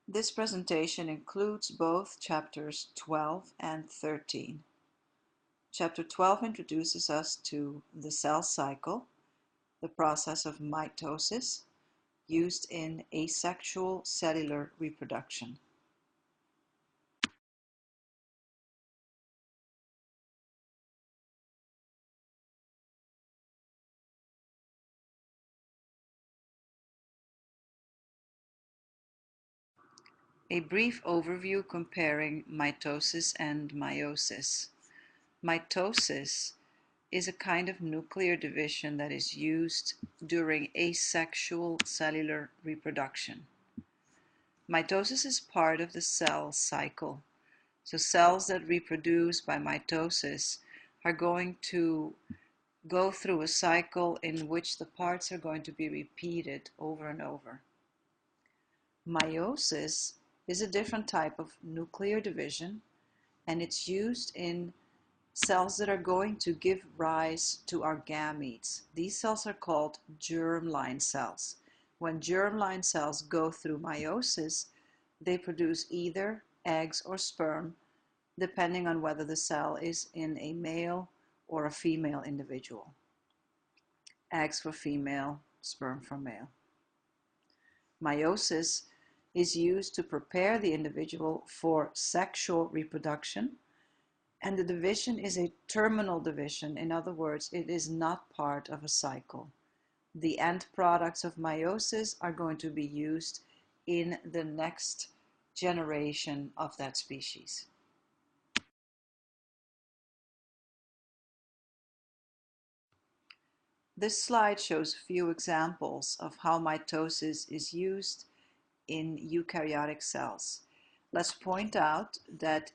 This presentation includes both chapters 12 and 13. Chapter 12 introduces us to the cell cycle, the process of mitosis, used in asexual cellular reproduction. A brief overview comparing mitosis and meiosis. Mitosis is a kind of nuclear division that is used during asexual cellular reproduction. Mitosis is part of the cell cycle. So cells that reproduce by mitosis are going to go through a cycle in which the parts are going to be repeated over and over. Meiosis is a different type of nuclear division, and it's used in cells that are going to give rise to our gametes. These cells are called germline cells. When germline cells go through meiosis, they produce either eggs or sperm, depending on whether the cell is in a male or a female individual. Eggs for female, sperm for male. Meiosis is used to prepare the individual for sexual reproduction, and the division is a terminal division. In other words, it is not part of a cycle. The end products of meiosis are going to be used in the next generation of that species. This slide shows a few examples of how mitosis is used in eukaryotic cells. Let's point out that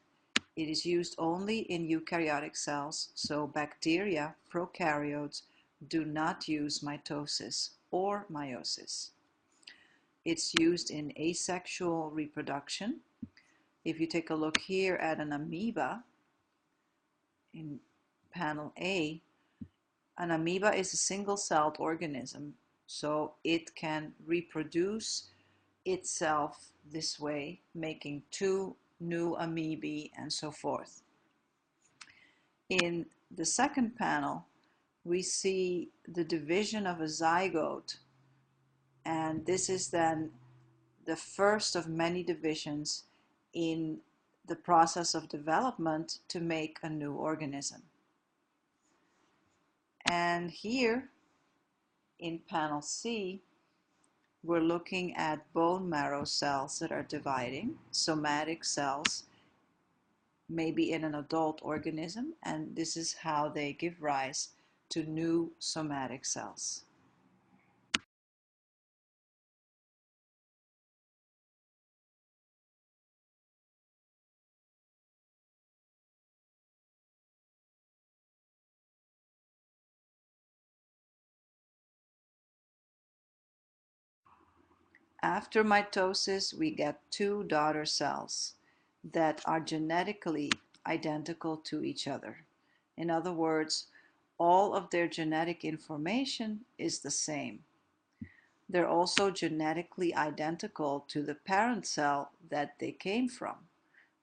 it is used only in eukaryotic cells, so bacteria, prokaryotes, do not use mitosis or meiosis. It's used in asexual reproduction. If you take a look here at an amoeba in panel A, an amoeba is a single-celled organism, so it can reproduce itself this way, making two new amoebae and so forth. In the second panel, we see the division of a zygote, and this is then the first of many divisions in the process of development to make a new organism. And here in panel C, we're looking at bone marrow cells that are dividing, somatic cells, maybe in an adult organism, and this is how they give rise to new somatic cells. After mitosis, we get two daughter cells that are genetically identical to each other. In other words, all of their genetic information is the same. They're also genetically identical to the parent cell that they came from.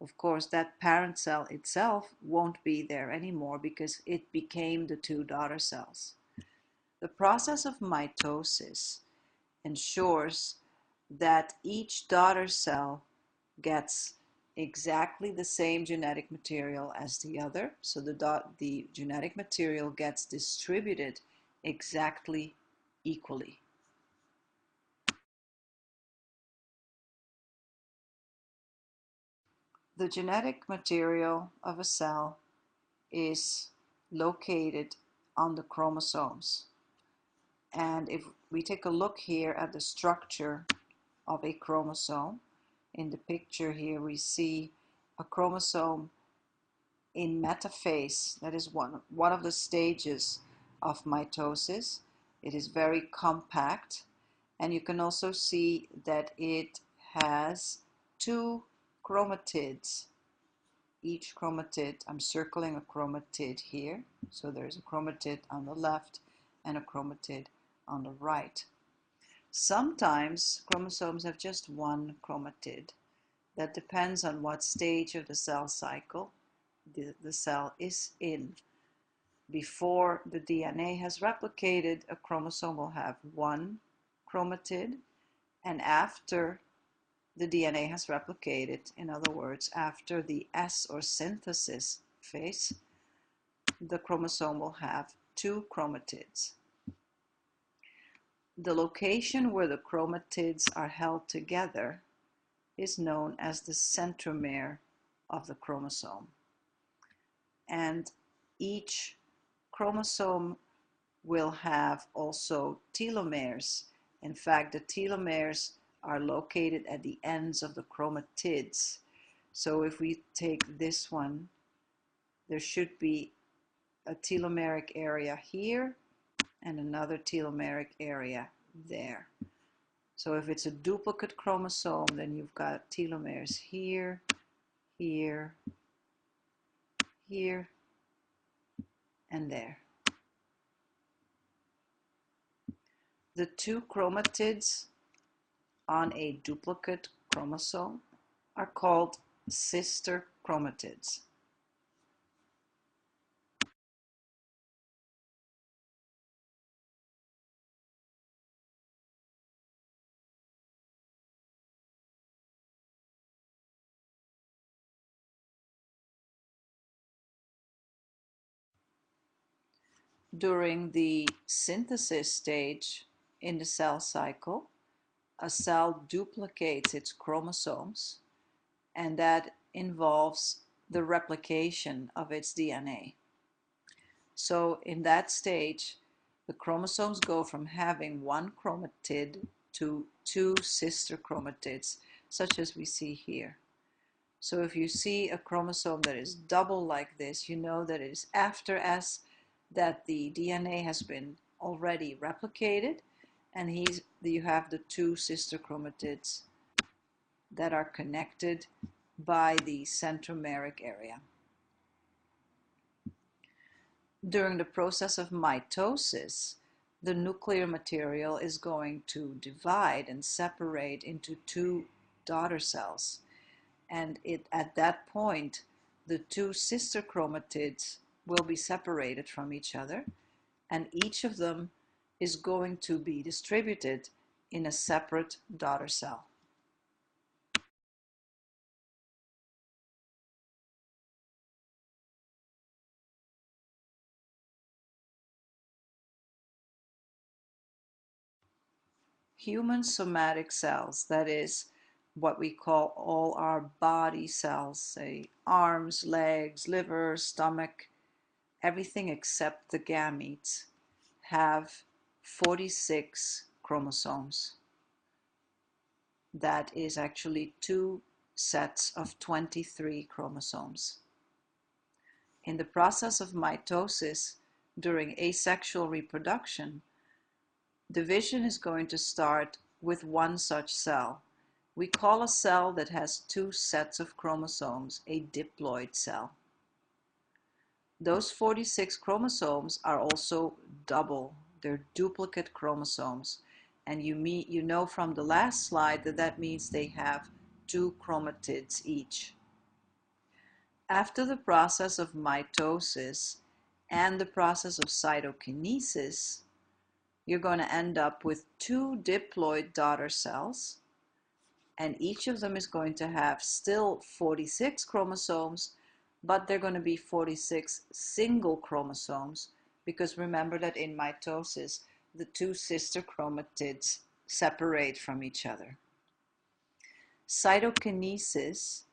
Of course, that parent cell itself won't be there anymore because it became the two daughter cells. The process of mitosis ensures that each daughter cell gets exactly the same genetic material as the other, so the genetic material gets distributed exactly equally. The genetic material of a cell is located on the chromosomes. And if we take a look here at the structure of a chromosome, in the picture here we see a chromosome in metaphase. That is one of the stages of mitosis. It is very compact, and you can also see that it has two chromatids. Each chromatid, I'm circling a chromatid here, so there's a chromatid on the left and a chromatid on the right. Sometimes chromosomes have just one chromatid, That depends on what stage of the cell cycle the cell is in. Before the DNA has replicated, a chromosome will have one chromatid, and after the DNA has replicated, in other words, after the S or synthesis phase, the chromosome will have two chromatids. The location where the chromatids are held together is known as the centromere of the chromosome. And each chromosome will have also telomeres. In fact, the telomeres are located at the ends of the chromatids. So if we take this one, there should be a telomeric area here and another telomeric area there. So if it's a duplicate chromosome, then you've got telomeres here, here, here, and there. The two chromatids on a duplicate chromosome are called sister chromatids. During the synthesis stage in the cell cycle, a cell duplicates its chromosomes, and that involves the replication of its DNA. So in that stage, the chromosomes go from having one chromatid to two sister chromatids, such as we see here. So if you see a chromosome that is double like this, you know that it is after S that the DNA has been already replicated, and you have the two sister chromatids that are connected by the centromeric area. During the process of mitosis, the nuclear material is going to divide and separate into two daughter cells. And at that point, the two sister chromatids will be separated from each other, and each of them is going to be distributed in a separate daughter cell. Human somatic cells, that is what we call all our body cells, say arms, legs, liver, stomach, everything except the gametes, have 46 chromosomes. That is actually two sets of 23 chromosomes. In the process of mitosis, during asexual reproduction, division is going to start with one such cell. We call a cell that has two sets of chromosomes a diploid cell. Those 46 chromosomes are also double. They're duplicate chromosomes. And you know from the last slide that means they have two chromatids each. After the process of mitosis and the process of cytokinesis, you're going to end up with two diploid daughter cells, and each of them is going to have still 46 chromosomes, but they're going to be 46 single chromosomes, because remember that in mitosis, the two sister chromatids separate from each other. Cytokinesis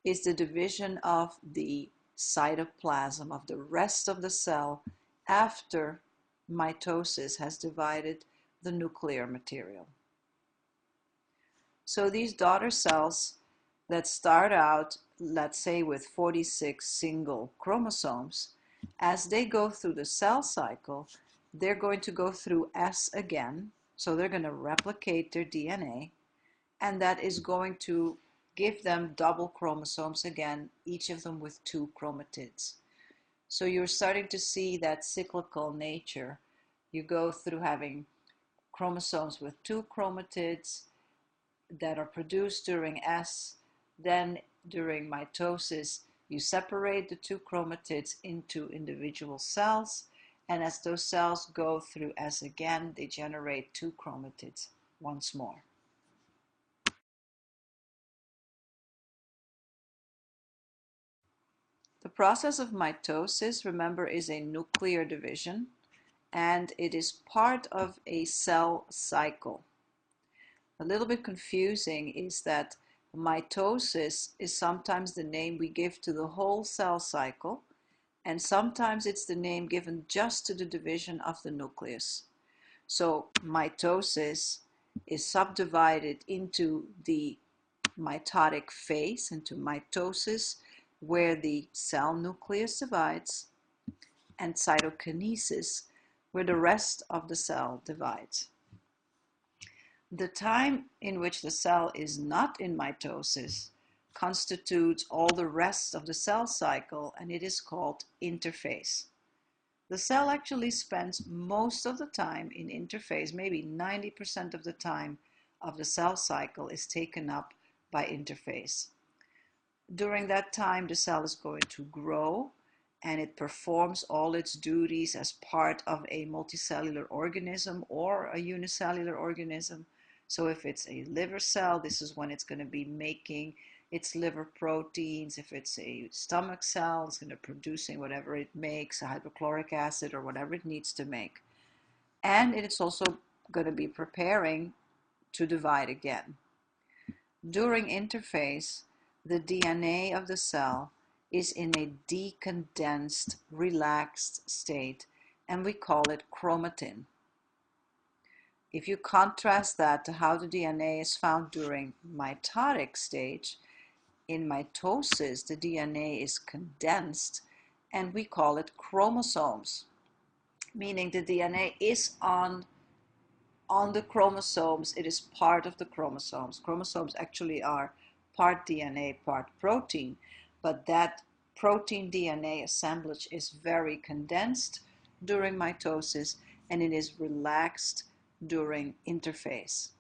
is the division of the cytoplasm, of the rest of the cell, after mitosis has divided the nuclear material. So these daughter cells that start out, let's say, with 46 single chromosomes, as they go through the cell cycle, they're going to go through S again. So they're going to replicate their DNA, and that is going to give them double chromosomes again, each of them with two chromatids. So you're starting to see that cyclical nature. You go through having chromosomes with two chromatids that are produced during S. Then during mitosis, you separate the two chromatids into individual cells, and as those cells go through S again, they generate two chromatids once more. The process of mitosis, remember, is a nuclear division, and it is part of a cell cycle. A little bit confusing is that mitosis is sometimes the name we give to the whole cell cycle, and sometimes it's the name given just to the division of the nucleus. So mitosis is subdivided into the mitotic phase, into mitosis, where the cell nucleus divides, and cytokinesis, where the rest of the cell divides. The time in which the cell is not in mitosis constitutes all the rest of the cell cycle, and it is called interphase. The cell actually spends most of the time in interphase, maybe 90% of the time of the cell cycle is taken up by interphase. During that time, the cell is going to grow, and it performs all its duties as part of a multicellular organism or a unicellular organism. So if it's a liver cell, this is when it's going to be making its liver proteins. If it's a stomach cell, it's going to be producing whatever it makes, a hydrochloric acid or whatever it needs to make. And it's also going to be preparing to divide again. During interphase, the DNA of the cell is in a decondensed, relaxed state, and we call it chromatin. If you contrast that to how the DNA is found during mitotic stage, in mitosis, the DNA is condensed, and we call it chromosomes, meaning the DNA is on the chromosomes. It is part of the chromosomes. Chromosomes actually are part DNA, part protein, but that protein DNA assemblage is very condensed during mitosis, and it is relaxed during interphase.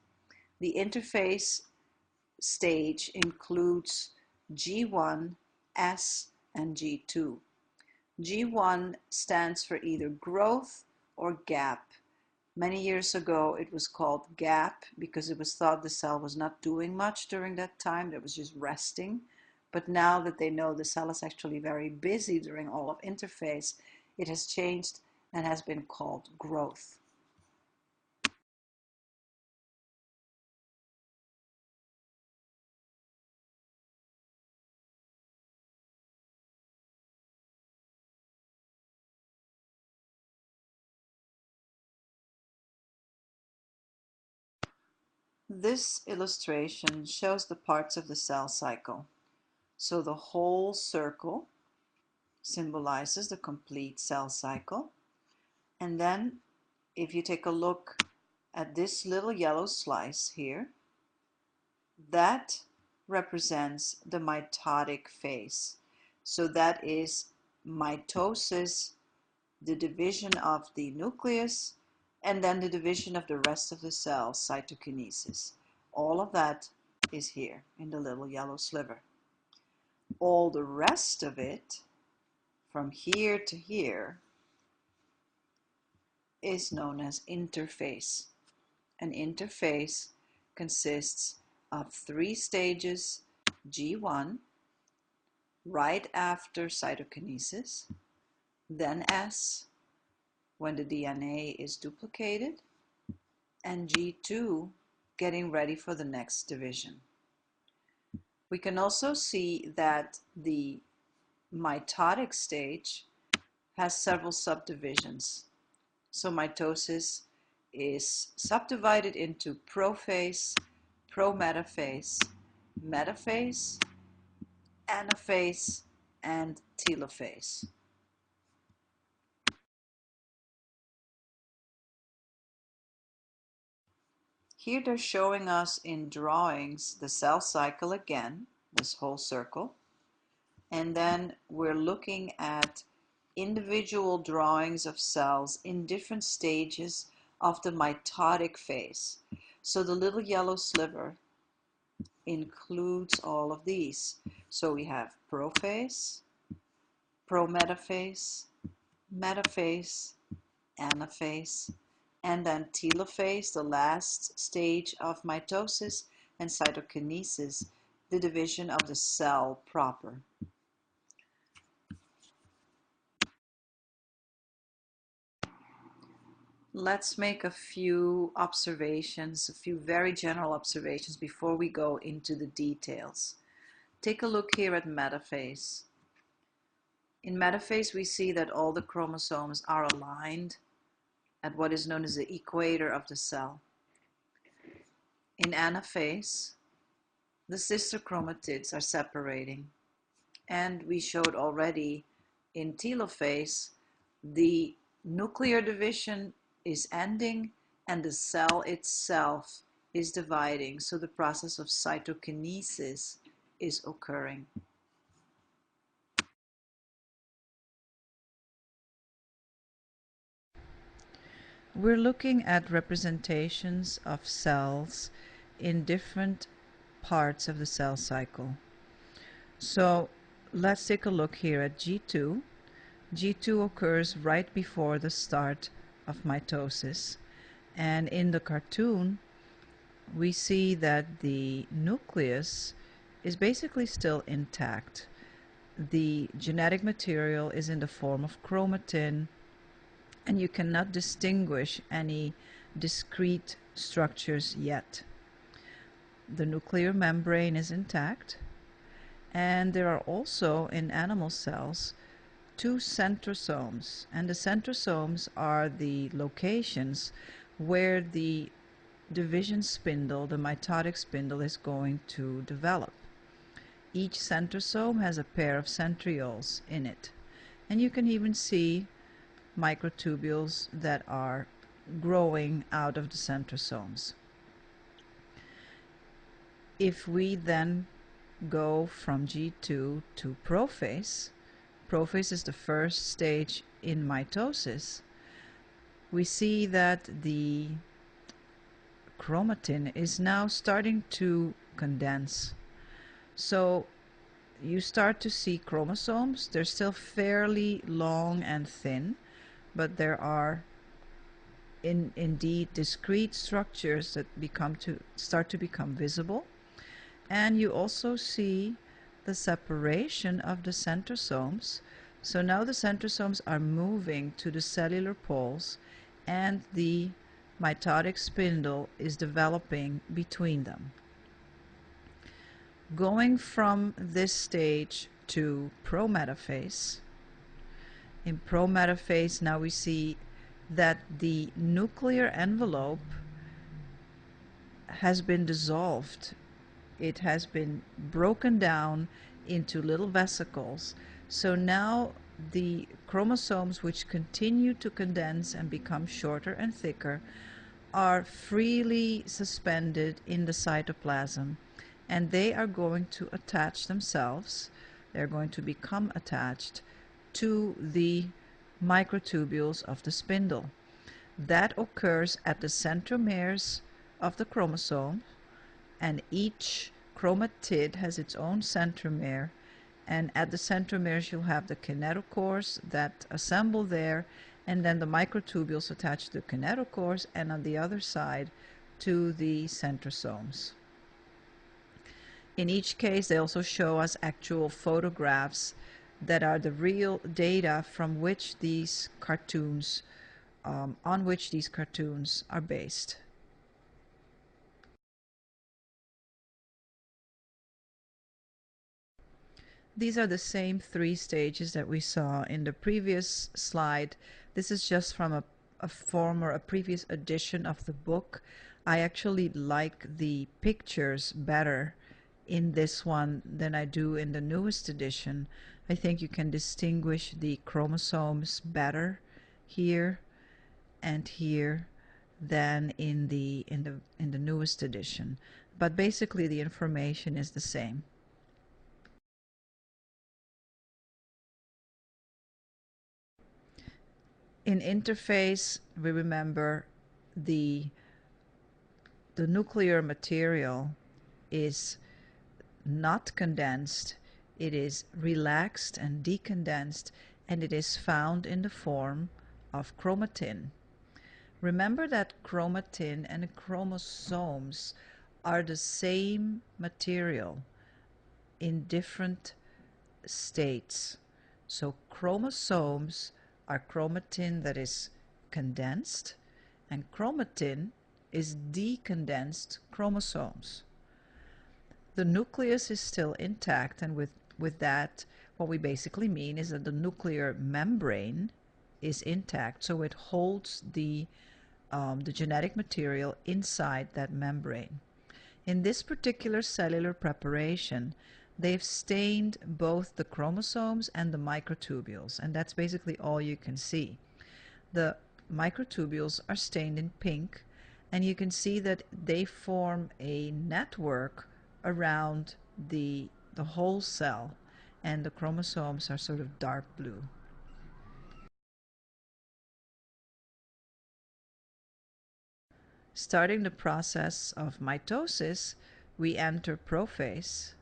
The interphase stage includes G1, S, and G2. G1 stands for either growth or gap. Many years ago, it was called gap because it was thought the cell was not doing much during that time. It was just resting. But now that they know the cell is actually very busy during all of interphase, it has changed and has been called growth. This illustration shows the parts of the cell cycle. So the whole circle symbolizes the complete cell cycle. And then if you take a look at this little yellow slice here, that represents the mitotic phase. So that is mitosis, the division of the nucleus, and then the division of the rest of the cell, cytokinesis. All of that is here in the little yellow sliver. All the rest of it, from here to here, is known as interphase. An interphase consists of 3 stages: G1, right after cytokinesis, then S, when the DNA is duplicated, and G2, getting ready for the next division. We can also see that the mitotic stage has several subdivisions. So mitosis is subdivided into prophase, prometaphase, metaphase, anaphase, and telophase. Here they're showing us in drawings the cell cycle again, this whole circle, and then we're looking at individual drawings of cells in different stages of the mitotic phase. So the little yellow sliver includes all of these. So we have prophase, prometaphase, metaphase, anaphase, and then telophase, the last stage of mitosis, and cytokinesis, the division of the cell proper. Let's make a few observations, a few very general observations before we go into the details. Take a look here at metaphase. In metaphase, we see that all the chromosomes are aligned at what is known as the equator of the cell. In anaphase, the sister chromatids are separating. And we showed already in telophase, the nuclear division is ending and the cell itself is dividing. So the process of cytokinesis is occurring. We're looking at representations of cells in different parts of the cell cycle. So let's take a look here at G2. G2 occurs right before the start of mitosis. And in the cartoon, we see that the nucleus is basically still intact. The genetic material is in the form of chromatin, and you cannot distinguish any discrete structures yet. The nuclear membrane is intact, and there are also in animal cells 2 centrosomes, and the centrosomes are the locations where the division spindle, the mitotic spindle, is going to develop. Each centrosome has a pair of centrioles in it, and you can even see microtubules that are growing out of the centrosomes. If we then go from G2 to prophase, prophase is the first stage in mitosis, we see that the chromatin is now starting to condense. So you start to see chromosomes. They're still fairly long and thin, but there are indeed discrete structures that start to become visible. And you also see the separation of the centrosomes. So now the centrosomes are moving to the cellular poles, and the mitotic spindle is developing between them. Going from this stage to prometaphase, in prometaphase now we see that the nuclear envelope has been dissolved. It has been broken down into little vesicles. So now the chromosomes, which continue to condense and become shorter and thicker, are freely suspended in the cytoplasm, and they are going to attach themselves, they're going to become attached to the microtubules of the spindle. That occurs at the centromeres of the chromosome, and each chromatid has its own centromere, and at the centromeres you'll have the kinetochores that assemble there, and then the microtubules attach to the kinetochores, and on the other side to the centrosomes. In each case, they also show us actual photographs that are the real data from which these cartoons, on which these cartoons are based. These are the same 3 stages that we saw in the previous slide. This is just from a previous edition of the book. I actually like the pictures better in this one than I do in the newest edition. I think you can distinguish the chromosomes better here and here than in the newest edition. But basically the information is the same. In interphase, we remember the nuclear material is not condensed, it is relaxed and decondensed, and it is found in the form of chromatin. Remember that chromatin and chromosomes are the same material in different states. So chromosomes are chromatin that is condensed, and chromatin is decondensed chromosomes. The nucleus is still intact, and with that, what we basically mean is that the nuclear membrane is intact, so it holds the genetic material inside that membrane. In this particular cellular preparation, they've stained both the chromosomes and the microtubules, and that's basically all you can see. The microtubules are stained in pink, and you can see that they form a network around the whole cell, and the chromosomes are sort of dark blue. Starting the process of mitosis, we enter prophase,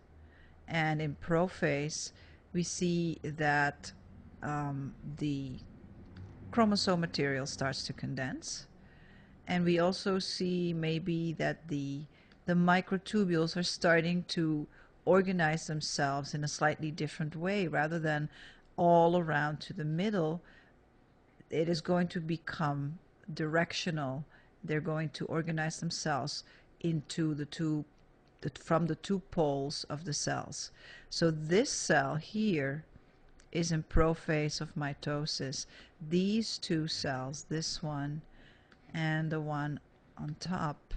and in prophase we see that the chromosome material starts to condense, and we also see maybe that the microtubules are starting to organize themselves in a slightly different way. Rather than all around to the middle, it is going to become directional. They're going to organize themselves into from the two poles of the cells. So this cell here is in prophase of mitosis. These two cells, this one and the one on top,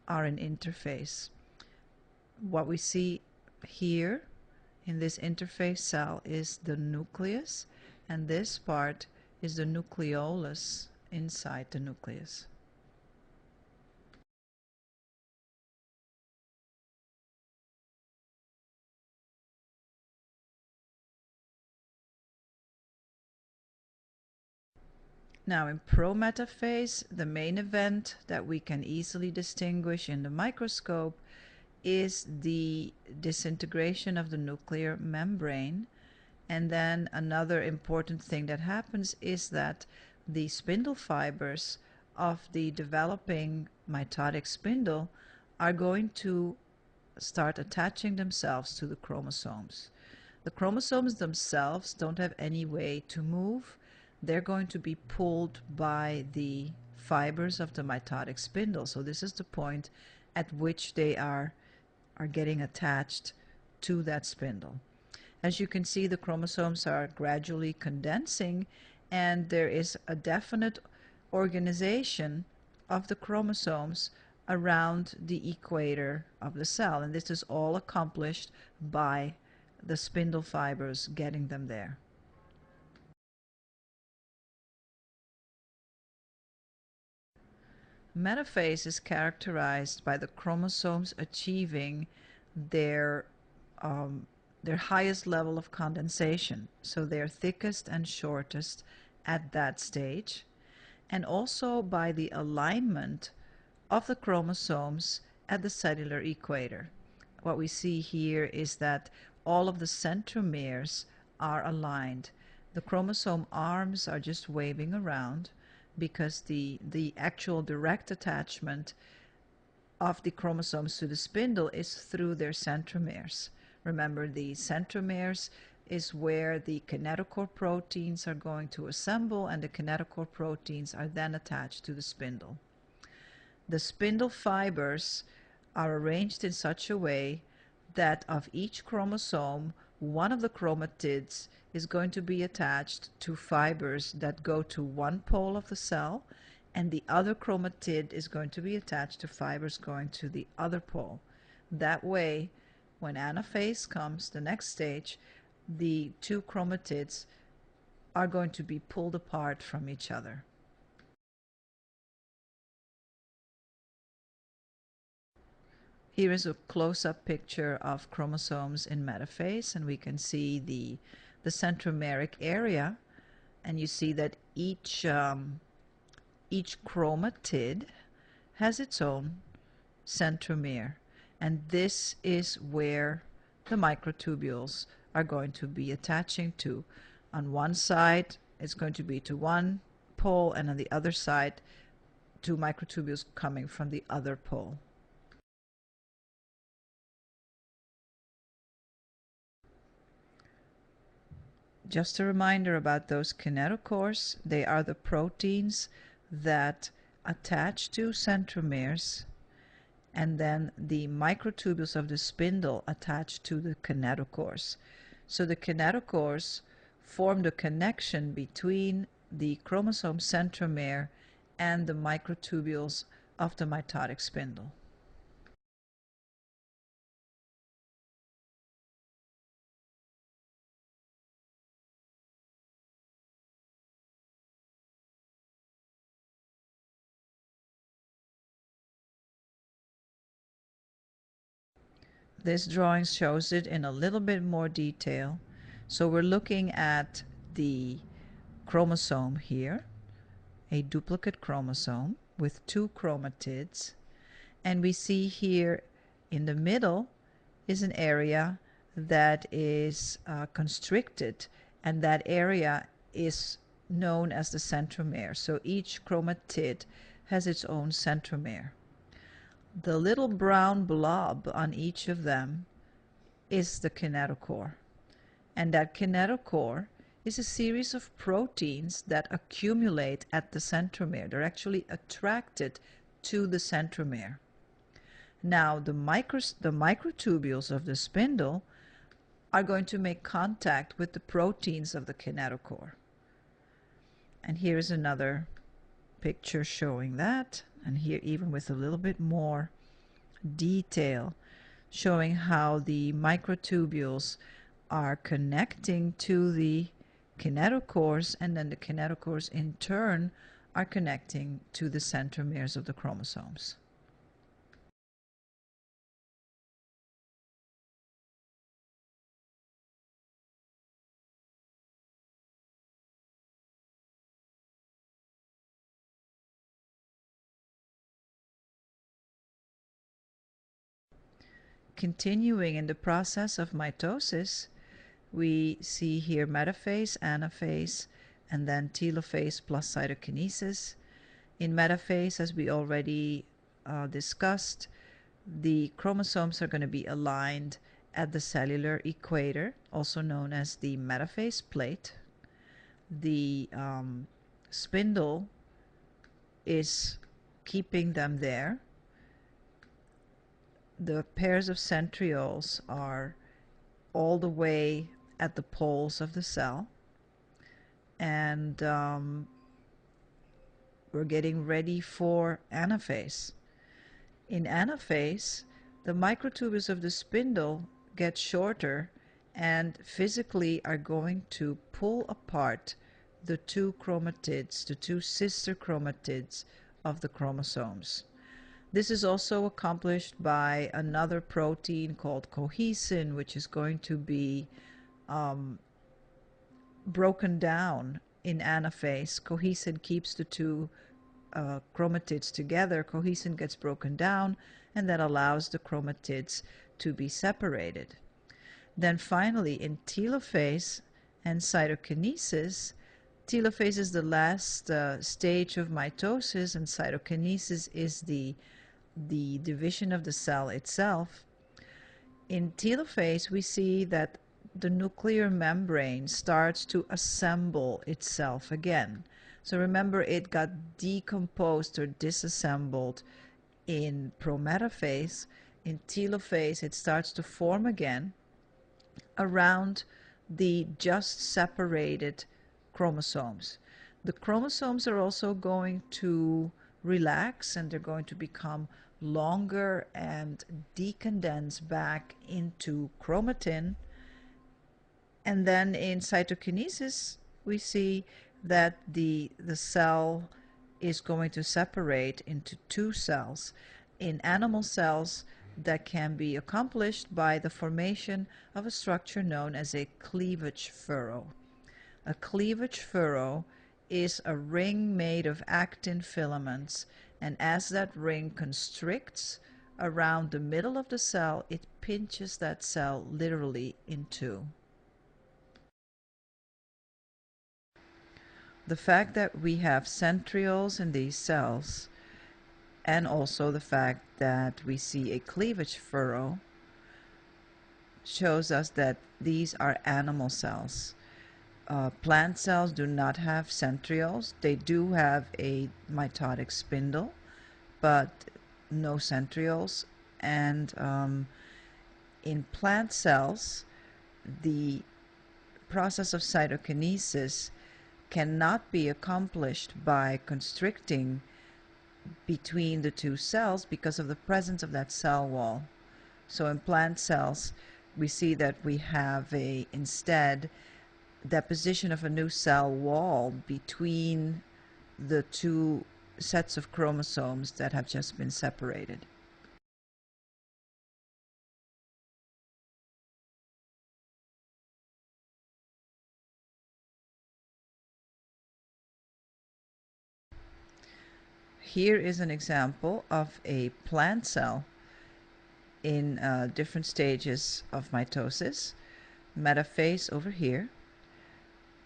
are in interphase. What we see here in this interphase cell is the nucleus, and this part is the nucleolus inside the nucleus. Now in prometaphase, the main event that we can easily distinguish in the microscope is the disintegration of the nuclear membrane. And then another important thing that happens is that the spindle fibers of the developing mitotic spindle are going to start attaching themselves to the chromosomes. The chromosomes themselves don't have any way to move. They're going to be pulled by the fibers of the mitotic spindle. So this is the point at which they are getting attached to that spindle. As you can see, the chromosomes are gradually condensing, and there is a definite organization of the chromosomes around the equator of the cell, and this is all accomplished by the spindle fibers getting them there. Metaphase is characterized by the chromosomes achieving their highest level of condensation, so they're thickest and shortest at that stage, and also by the alignment of the chromosomes at the cellular equator. What we see here is that all of the centromeres are aligned. The chromosome arms are just waving around because the actual direct attachment of the chromosomes to the spindle is through their centromeres. Remember, the centromeres is where the kinetochore proteins are going to assemble, and the kinetochore proteins are then attached to the spindle. The spindle fibers are arranged in such a way that of each chromosome, one of the chromatids is going to be attached to fibers that go to one pole of the cell, and the other chromatid is going to be attached to fibers going to the other pole. That way, when anaphase comes, the next stage, the two chromatids are going to be pulled apart from each other. Here is a close-up picture of chromosomes in metaphase, and we can see the centromeric area, and you see that each chromatid has its own centromere, and this is where the microtubules are going to be attaching to. On one side, it's going to be to one pole, and on the other side, two microtubules coming from the other pole. Just a reminder about those kinetochores. They are the proteins that attach to centromeres, and then the microtubules of the spindle attach to the kinetochores. So the kinetochores form the connection between the chromosome centromere and the microtubules of the mitotic spindle. This drawing shows it in a little bit more detail. So we're looking at the chromosome here, a duplicate chromosome with two chromatids, and we see here in the middle is an area that is constricted, and that area is known as the centromere. So each chromatid has its own centromere. The little brown blob on each of them is the kinetochore, and that kinetochore is a series of proteins that accumulate at the centromere. They're actually attracted to the centromere. Now, the microtubules of the spindle are going to make contact with the proteins of the kinetochore. And here's another picture showing that, and here even with a little bit more detail, showing how the microtubules are connecting to the kinetochores, and then the kinetochores in turn are connecting to the centromeres of the chromosomes. Continuing in the process of mitosis, we see here metaphase, anaphase, and then telophase plus cytokinesis. In metaphase, as we already discussed, the chromosomes are going to be aligned at the cellular equator, also known as the metaphase plate. The spindle is keeping them there. The pairs of centrioles are all the way at the poles of the cell, and we're getting ready for anaphase. In anaphase, the microtubules of the spindle get shorter and physically are going to pull apart the two chromatids, the two sister chromatids of the chromosomes. This is also accomplished by another protein called cohesin, which is going to be broken down in anaphase. Cohesin keeps the two chromatids together. Cohesin gets broken down, and that allows the chromatids to be separated. Then finally, in telophase and cytokinesis, telophase is the last stage of mitosis, and cytokinesis is the division of the cell itself. In telophase, we see that the nuclear membrane starts to assemble itself again. So remember, it got decomposed or disassembled in prometaphase. In telophase, it starts to form again around the just separated chromosomes. The chromosomes are also going to relax, and they're going to become longer and decondense back into chromatin. And then in cytokinesis, we see that the cell is going to separate into two cells. In animal cells, that can be accomplished by the formation of a structure known as a cleavage furrow. A cleavage furrow is a ring made of actin filaments, and as that ring constricts around the middle of the cell, it pinches that cell literally in two. The fact that we have centrioles in these cells, and also the fact that we see a cleavage furrow, shows us that these are animal cells. Plant cells do not have centrioles. They do have a mitotic spindle, but no centrioles. And in plant cells, the process of cytokinesis cannot be accomplished by constricting between the two cells because of the presence of that cell wall. So in plant cells, we see that we have instead deposition of a new cell wall between the two sets of chromosomes that have just been separated. Here is an example of a plant cell in different stages of mitosis. Metaphase over here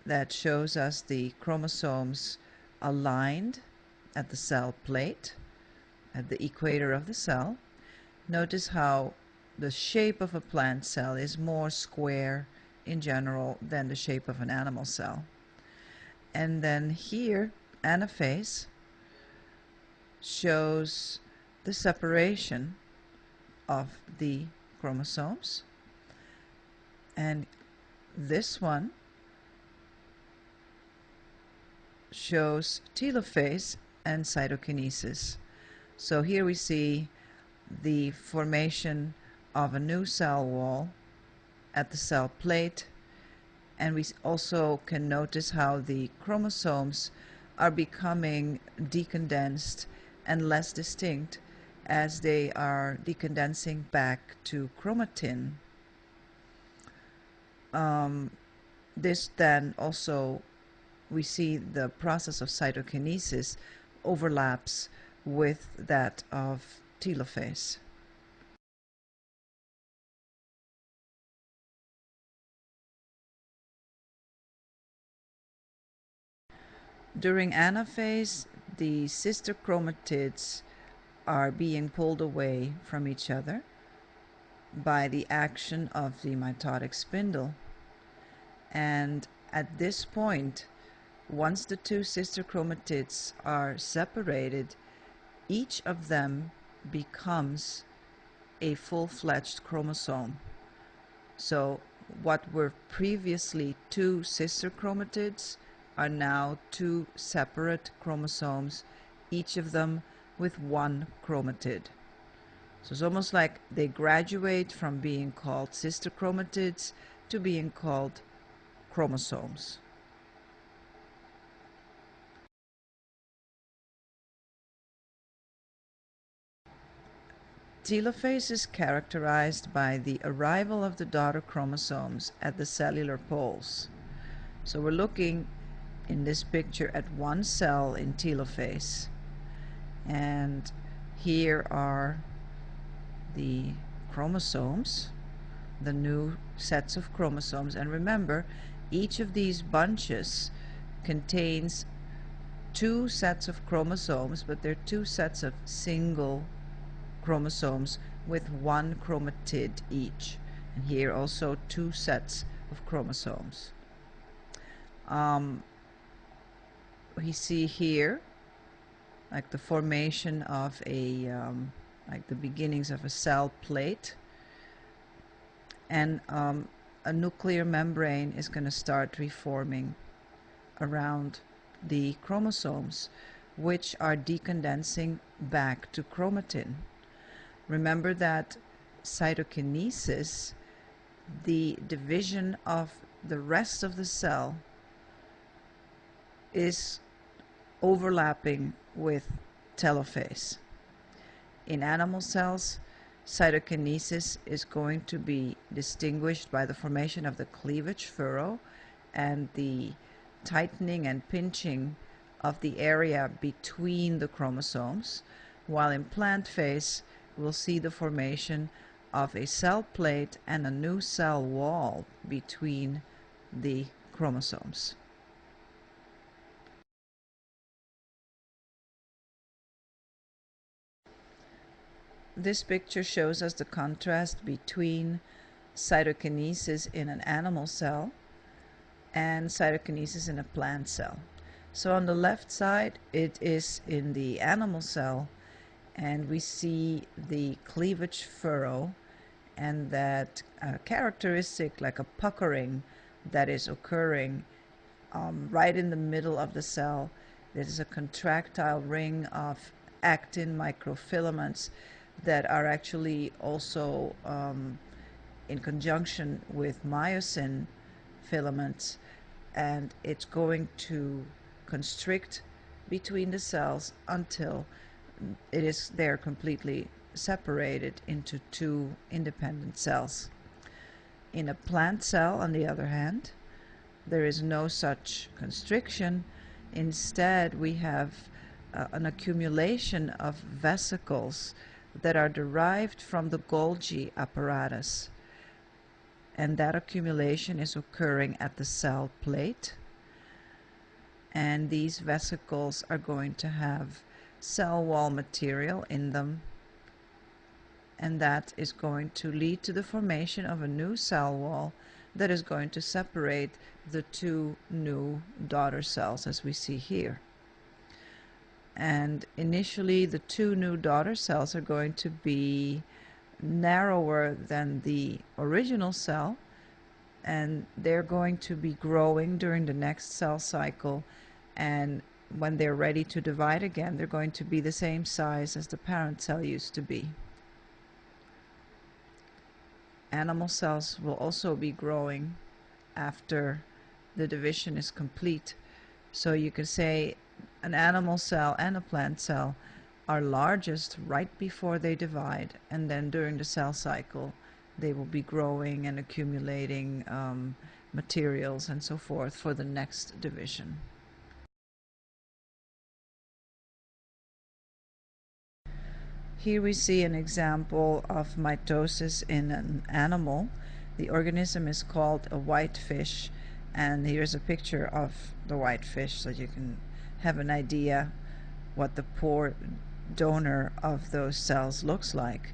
that shows us the chromosomes aligned at the cell plate, at the equator of the cell. Notice how the shape of a plant cell is more square in general than the shape of an animal cell. And then here, anaphase shows the separation of the chromosomes, and this one shows telophase and cytokinesis. So here we see the formation of a new cell wall at the cell plate, and we also can notice how the chromosomes are becoming decondensed and less distinct as they are decondensing back to chromatin. This then also, we see the process of cytokinesis overlaps with that of telophase. During anaphase, the sister chromatids are being pulled away from each other by the action of the mitotic spindle. And at this point, once the two sister chromatids are separated, each of them becomes a full-fledged chromosome. So what were previously two sister chromatids are now two separate chromosomes, each of them with one chromatid. So it's almost like they graduate from being called sister chromatids to being called chromosomes. Telophase is characterized by the arrival of the daughter chromosomes at the cellular poles. So we're looking in this picture at one cell in telophase, and here are the chromosomes, the new sets of chromosomes. And remember, each of these bunches contains two sets of chromosomes, but they're two sets of single chromosomes with one chromatid each. And here also two sets of chromosomes. We see here like the formation of like the beginnings of a cell plate, and a nuclear membrane is going to start reforming around the chromosomes, which are decondensing back to chromatin. Remember that cytokinesis, the division of the rest of the cell, is overlapping with telophase. In animal cells, cytokinesis is going to be distinguished by the formation of the cleavage furrow and the tightening and pinching of the area between the chromosomes, while in plant phase we'll see the formation of a cell plate and a new cell wall between the chromosomes. This picture shows us the contrast between cytokinesis in an animal cell and cytokinesis in a plant cell. So on the left side, it is in the animal cell, and we see the cleavage furrow and that characteristic like a puckering that is occurring right in the middle of the cell. There is a contractile ring of actin microfilaments that are actually also in conjunction with myosin filaments, and it's going to constrict between the cells until they're completely separated into two independent cells. In a plant cell, on the other hand, there is no such constriction. Instead, we have an accumulation of vesicles that are derived from the Golgi apparatus. And that accumulation is occurring at the cell plate. And these vesicles are going to have cell wall material in them. And that is going to lead to the formation of a new cell wall that is going to separate the two new daughter cells, as we see here. And initially, the two new daughter cells are going to be narrower than the original cell, and they're going to be growing during the next cell cycle, and when they're ready to divide again, they're going to be the same size as the parent cell used to be. Animal cells will also be growing after the division is complete. So you can say an animal cell and a plant cell are largest right before they divide, and then during the cell cycle they will be growing and accumulating materials and so forth for the next division. Here we see an example of mitosis in an animal. The organism is called a whitefish, and here's a picture of the whitefish so you can have an idea what the poor donor of those cells looks like.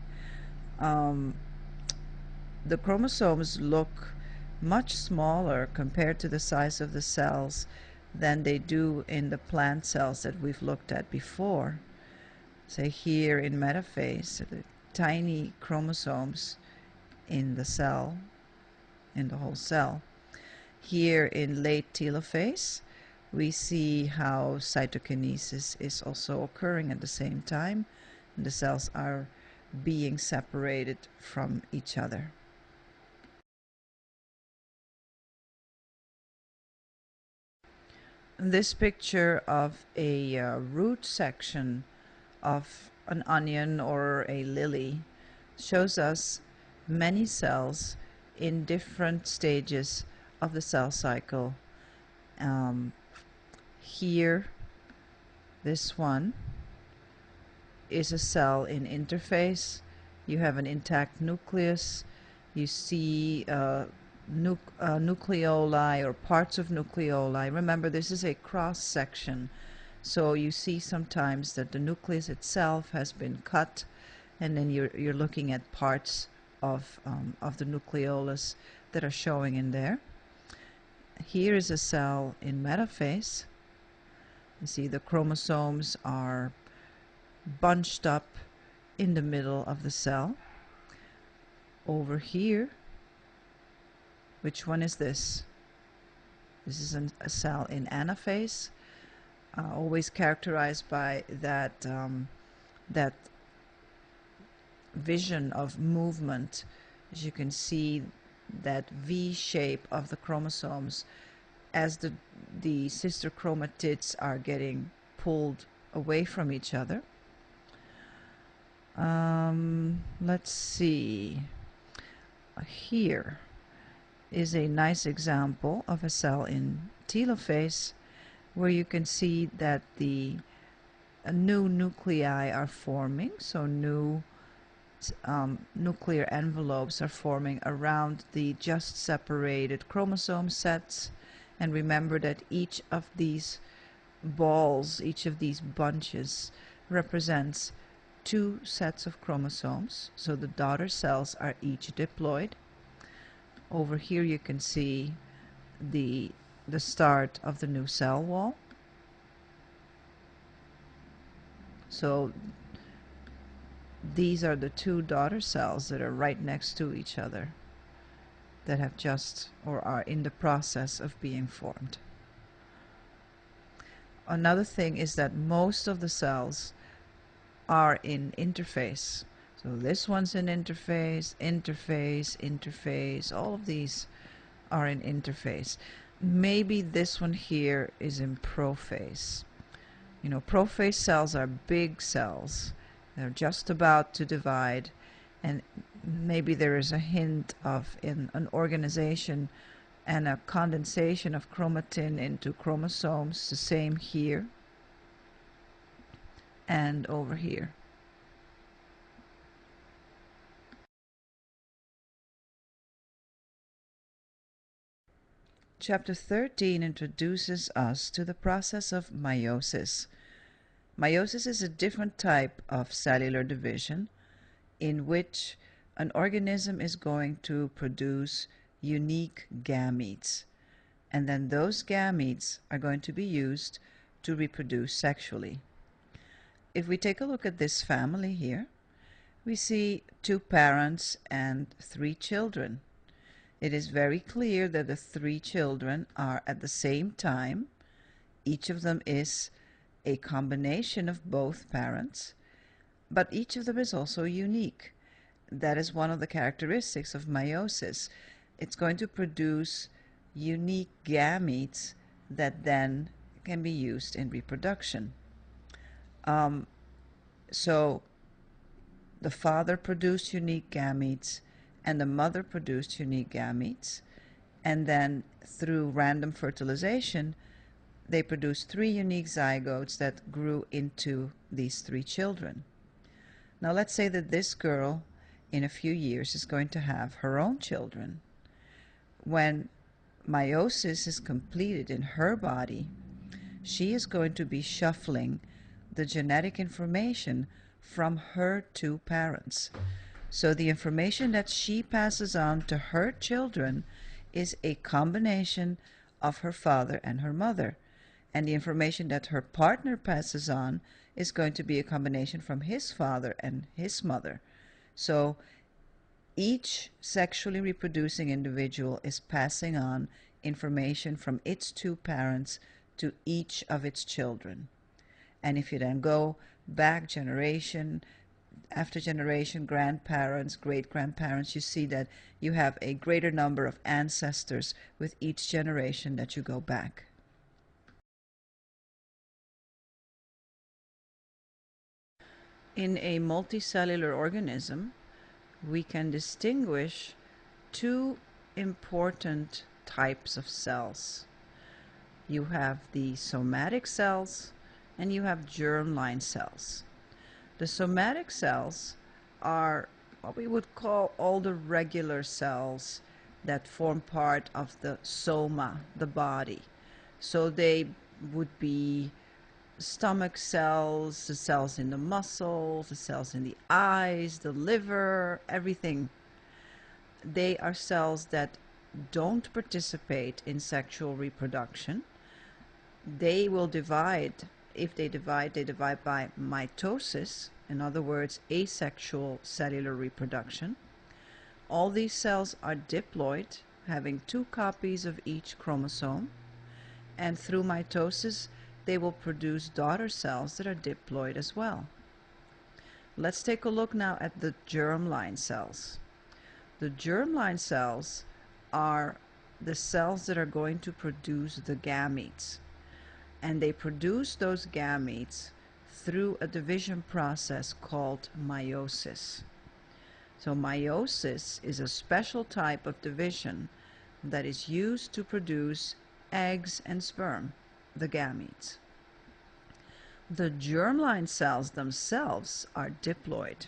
The chromosomes look much smaller compared to the size of the cells than they do in the plant cells that we've looked at before. Say here in metaphase, the tiny chromosomes in the cell, in the whole cell. Here in late telophase, we see how cytokinesis is also occurring at the same time, and the cells are being separated from each other. This picture of a root section of an onion or a lily shows us many cells in different stages of the cell cycle. Here, this one is a cell in interphase. You have an intact nucleus. You see nucleoli or parts of nucleoli. Remember, this is a cross section. So you see sometimes that the nucleus itself has been cut, and then you're looking at parts of the nucleolus that are showing in there. Here is a cell in metaphase. You see the chromosomes are bunched up in the middle of the cell. Over here, which one is this? This is a cell in anaphase. Always characterized by that that vision of movement. As you can see, that V shape of the chromosomes as the sister chromatids are getting pulled away from each other. Let's see. Here is a nice example of a cell in telophase, where you can see that the new nuclei are forming, so new nuclear envelopes are forming around the just separated chromosome sets. And remember that each of these balls, each of these bunches, represents two sets of chromosomes. So the daughter cells are each diploid. Over here you can see the start of the new cell wall. So these are the two daughter cells that are right next to each other, that have just or are in the process of being formed. Another thing is that most of the cells are in interphase. So this one's in interphase, interphase, interphase. All of these are in interphase. Maybe this one here is in prophase. You know, prophase cells are big cells. They're just about to divide, and maybe there is a hint of an organization and a condensation of chromatin into chromosomes. The same here and over here. Chapter 13 introduces us to the process of meiosis. Meiosis is a different type of cellular division in which an organism is going to produce unique gametes, and then those gametes are going to be used to reproduce sexually. If we take a look at this family here, we see two parents and three children. It is very clear that the three children are at the same time. Each of them is a combination of both parents, but each of them is also unique. That is one of the characteristics of meiosis. It's going to produce unique gametes that then can be used in reproduction. So the father produced unique gametes and the mother produced unique gametes, and then through random fertilization they produced three unique zygotes that grew into these three children. Now let's say that this girl in a few years is going to have her own children. When meiosis is completed in her body, she is going to be shuffling the genetic information from her two parents. So the information that she passes on to her children is a combination of her father and her mother. And the information that her partner passes on is going to be a combination from his father and his mother. So each sexually reproducing individual is passing on information from its two parents to each of its children. And if you then go back generation after generation, grandparents, great-grandparents, you see that you have a greater number of ancestors with each generation that you go back. In a multicellular organism, we can distinguish two important types of cells. You have the somatic cells and you have germline cells. The somatic cells are what we would call all the regular cells that form part of the soma, the body. So they would be stomach cells, the cells in the muscles, the cells in the eyes, the liver, everything. They are cells that don't participate in sexual reproduction. They will divide. If they divide by mitosis, in other words, asexual cellular reproduction. All these cells are diploid, having two copies of each chromosome, and through mitosis they will produce daughter cells that are diploid as well. Let's take a look now at the germline cells. The germline cells are the cells that are going to produce the gametes, and they produce those gametes through a division process called meiosis. So meiosis is a special type of division that is used to produce eggs and sperm, the gametes. The germline cells themselves are diploid.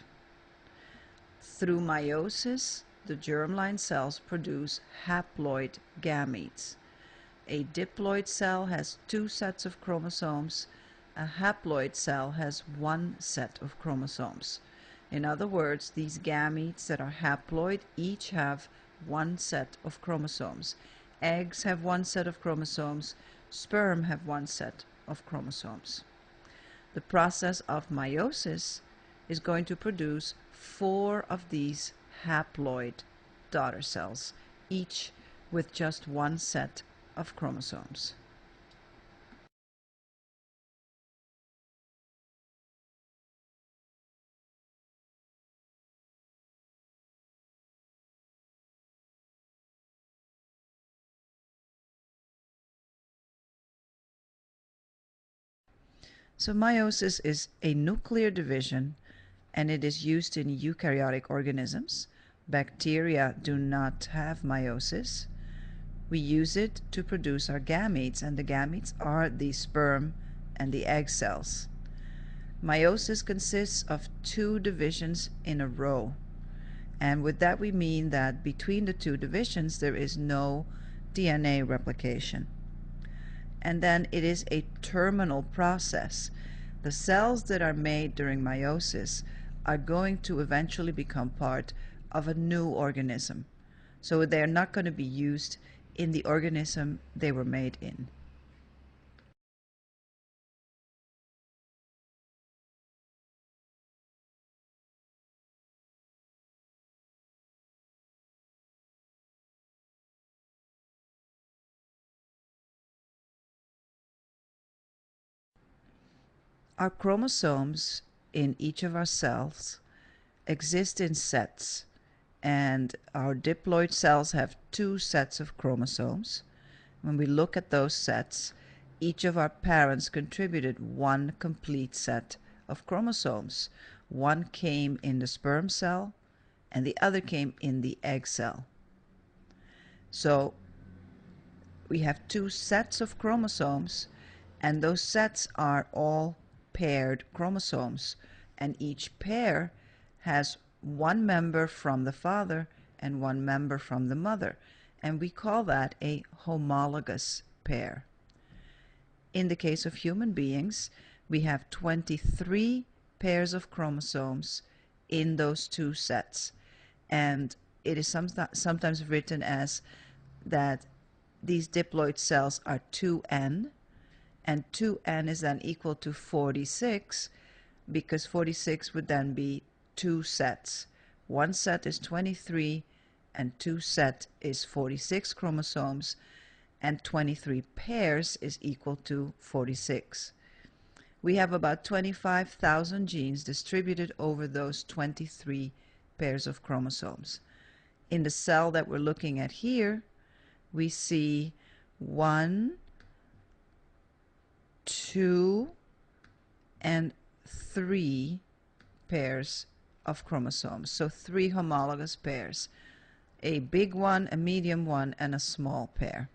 Through meiosis, the germline cells produce haploid gametes. A diploid cell has 2 sets of chromosomes. A haploid cell has 1 set of chromosomes. In other words, these gametes that are haploid each have 1 set of chromosomes. Eggs have 1 set of chromosomes. Sperm have 1 set of chromosomes. The process of meiosis is going to produce 4 of these haploid daughter cells, each with just 1 set of chromosomes. So meiosis is a nuclear division, and it is used in eukaryotic organisms. Bacteria do not have meiosis. We use it to produce our gametes, and the gametes are the sperm and the egg cells. Meiosis consists of 2 divisions in a row, and with that we mean that between the 2 divisions there is no DNA replication. And then it is a terminal process. The cells that are made during meiosis are going to eventually become part of a new organism. So they're not going to be used in the organism they were made in. Our chromosomes in each of our cells exist in sets, and our diploid cells have 2 sets of chromosomes. When we look at those sets, each of our parents contributed 1 complete set of chromosomes. One came in the sperm cell and the other came in the egg cell. So we have 2 sets of chromosomes, and those sets are all paired chromosomes, and each pair has 1 member from the father and 1 member from the mother, and we call that a homologous pair. In the case of human beings, we have 23 pairs of chromosomes in those 2 sets, and it is sometimes written as that these diploid cells are 2n, and 2n is then equal to 46, because 46 would then be 2 sets. 1 set is 23, and 2 set is 46 chromosomes, and 23 pairs is equal to 46. We have about 25,000 genes distributed over those 23 pairs of chromosomes. In the cell that we're looking at here, we see 1, 2, and 3 pairs of chromosomes. So 3 homologous pairs. A big one, a medium one, and a small pair.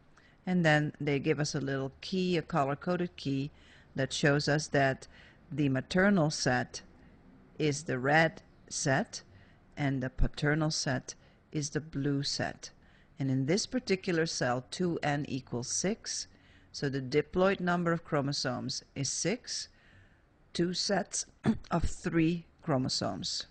And then they give us a little key, a color-coded key, that shows us that the maternal set is the red set and the paternal set is the blue set. And in this particular cell, 2n equals 6. So the diploid number of chromosomes is 6, 2 sets of 3 chromosomes.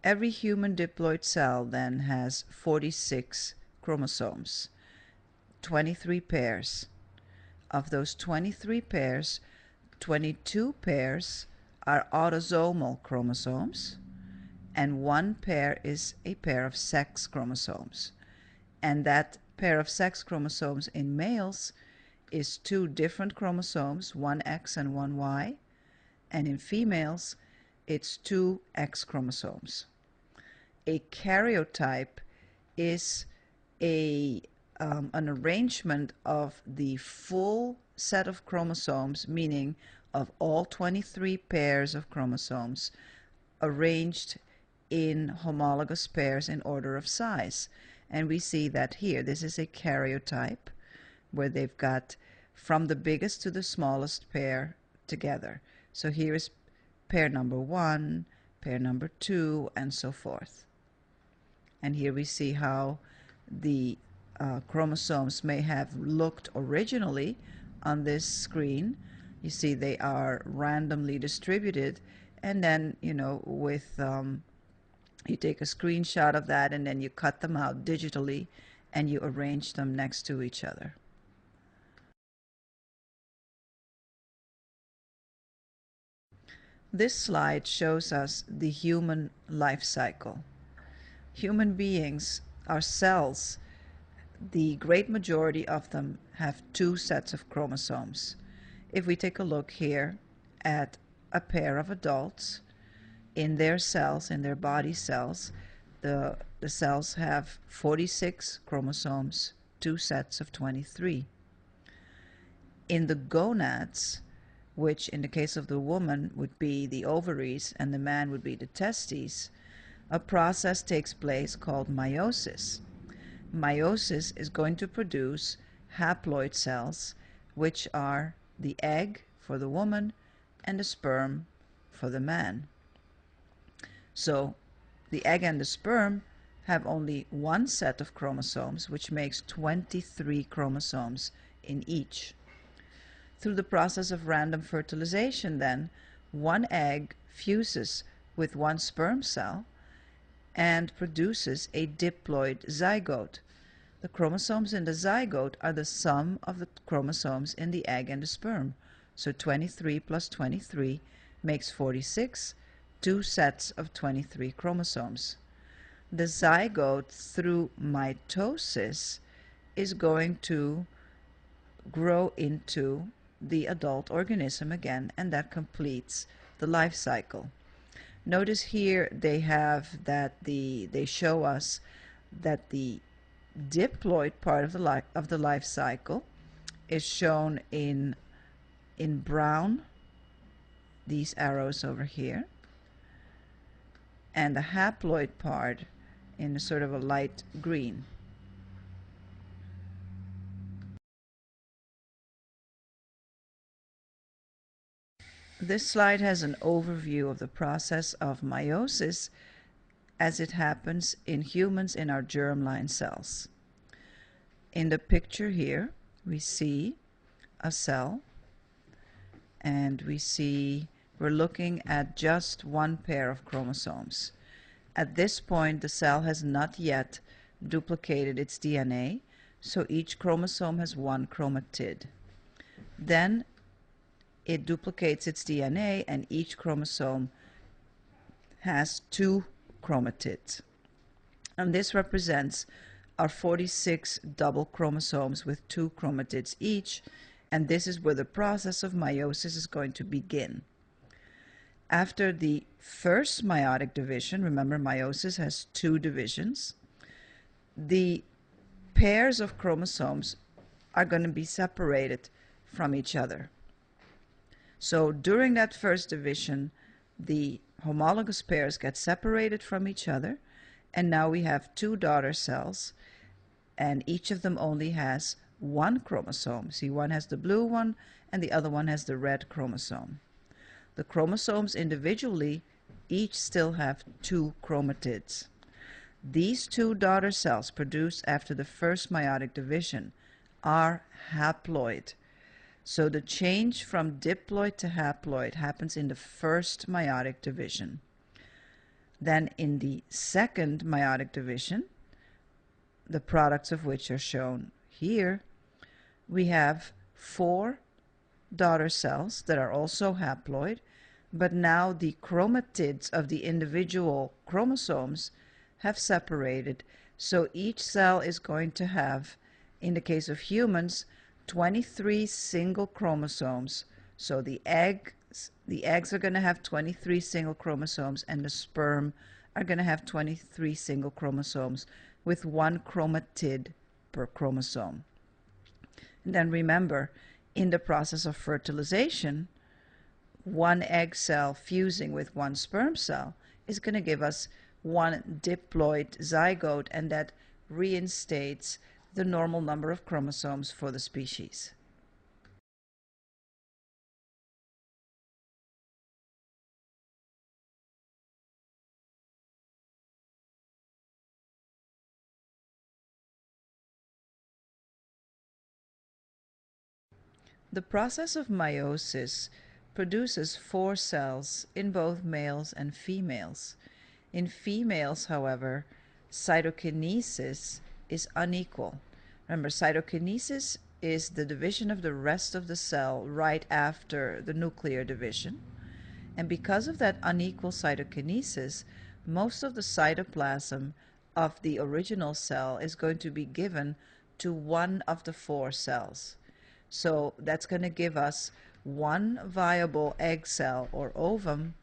Every human diploid cell then has 46 chromosomes, 23 pairs. Of those 23 pairs, 22 pairs are autosomal chromosomes, and 1 pair is a pair of sex chromosomes. And that pair of sex chromosomes in males is 2 different chromosomes, one X and one Y, and in females it's 2 X chromosomes. A karyotype is an arrangement of the full set of chromosomes, meaning of all 23 pairs of chromosomes arranged in homologous pairs in order of size. And we see that here, this is a karyotype where they've got from the biggest to the smallest pair together. So here is pair number 1, pair number 2, and so forth. And here we see how the chromosomes may have looked originally on this screen. You see they are randomly distributed, and then with you take a screenshot of that and then you cut them out digitally and you arrange them next to each other. This slide shows us the human life cycle. Human beings, our cells, the great majority of them have 2 sets of chromosomes. If we take a look here at a pair of adults, in their cells, in their body cells, the cells have 46 chromosomes, 2 sets of 23. In the gonads, which in the case of the woman would be the ovaries and the man would be the testes, a process takes place called meiosis. Meiosis is going to produce haploid cells, which are the egg for the woman and the sperm for the man. So the egg and the sperm have only 1 set of chromosomes, which makes 23 chromosomes in each. Through the process of random fertilization, then, 1 egg fuses with 1 sperm cell and produces a diploid zygote. The chromosomes in the zygote are the sum of the chromosomes in the egg and the sperm. So 23 plus 23 makes 46, 2 sets of 23 chromosomes. The zygote, through mitosis, is going to grow into the adult organism again, and that completes the life cycle. Notice here they have that they show us that the diploid part of the life cycle is shown in brown, these arrows over here, and the haploid part in a sort of a light green. This slide has an overview of the process of meiosis as it happens in humans in our germline cells. In the picture here, we see a cell, and we're looking at just 1 pair of chromosomes. At this point, the cell has not yet duplicated its DNA, so each chromosome has 1 chromatid. Then it duplicates its DNA, and each chromosome has 2 chromatids. And this represents our 46 double chromosomes with 2 chromatids each, and this is where the process of meiosis is going to begin. After the first meiotic division, remember meiosis has 2 divisions, the pairs of chromosomes are going to be separated from each other. So during that first division, the homologous pairs get separated from each other, and now we have 2 daughter cells, and each of them only has 1 chromosome. See, one has the blue one and the other one has the red chromosome. The chromosomes individually each still have 2 chromatids. These 2 daughter cells produced after the first meiotic division are haploid. So the change from diploid to haploid happens in the first meiotic division. Then in the second meiotic division, the products of which are shown here, we have 4 daughter cells that are also haploid, but now the chromatids of the individual chromosomes have separated. So each cell is going to have, in the case of humans, 23 single chromosomes. So the eggs are going to have 23 single chromosomes, and the sperm are going to have 23 single chromosomes with 1 chromatid per chromosome. And then remember, In the process of fertilization, one egg cell fusing with one sperm cell is going to give us one diploid zygote, and that reinstates the normal number of chromosomes for the species. The process of meiosis produces 4 cells in both males and females. In females, however, cytokinesis is unequal. Remember, cytokinesis is the division of the rest of the cell right after the nuclear division. And because of that unequal cytokinesis, most of the cytoplasm of the original cell is going to be given to one of the 4 cells. So that's going to give us one viable egg cell or ovum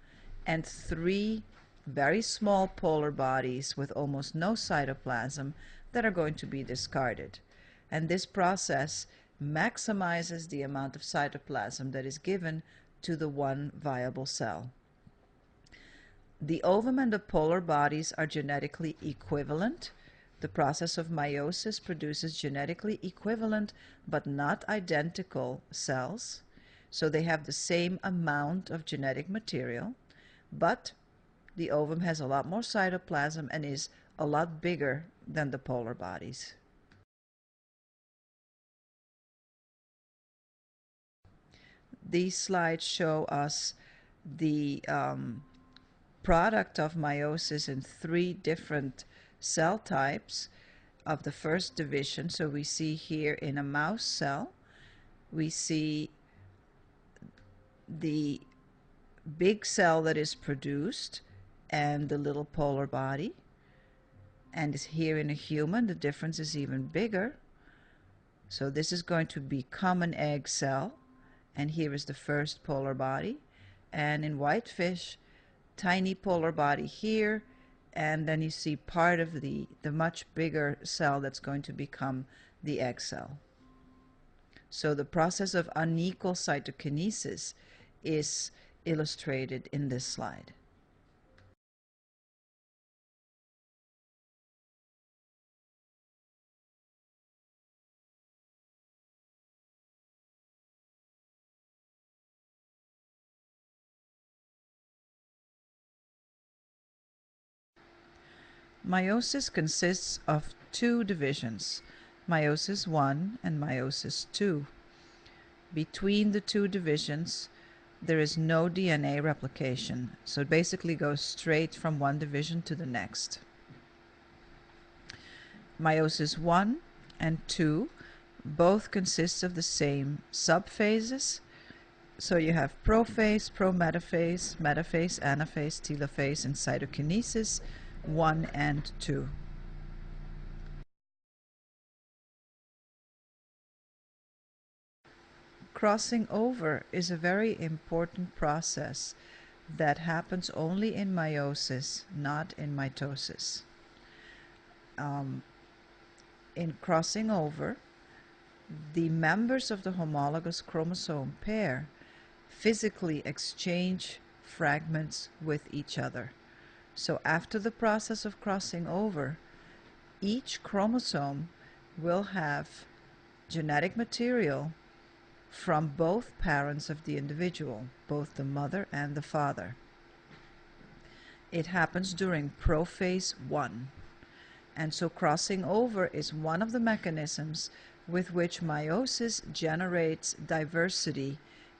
and 3 very small polar bodies with almost no cytoplasm that are going to be discarded. And this process maximizes the amount of cytoplasm that is given to the one viable cell. The ovum and the polar bodies are genetically equivalent. The process of meiosis produces genetically equivalent but not identical cells. So they have the same amount of genetic material, but the ovum has a lot more cytoplasm and is a lot bigger than the polar bodies. These slides show us the product of meiosis in 3 different cell types of the first division. So we see here in a mouse cell, we see the big cell that is produced and the little polar body. And here in a human, the difference is even bigger. So this is going to become an egg cell, and here is the first polar body. And in whitefish, tiny polar body here, and then you see part of the much bigger cell that's going to become the egg cell. So the process of unequal cytokinesis is illustrated in this slide. Meiosis consists of 2 divisions, meiosis I and meiosis II. Between the 2 divisions, there is no DNA replication, so it basically goes straight from one division to the next. Meiosis I and II both consist of the same subphases. So you have prophase, prometaphase, metaphase, anaphase, telophase, and cytokinesis 1 and 2. Crossing over is a very important process that happens only in meiosis, not in mitosis. In crossing over, the members of the homologous chromosome pair physically exchange fragments with each other. So after the process of crossing over, each chromosome will have genetic material from both parents of the individual, both the mother and the father. It happens during prophase 1. And so crossing over is one of the mechanisms with which meiosis generates diversity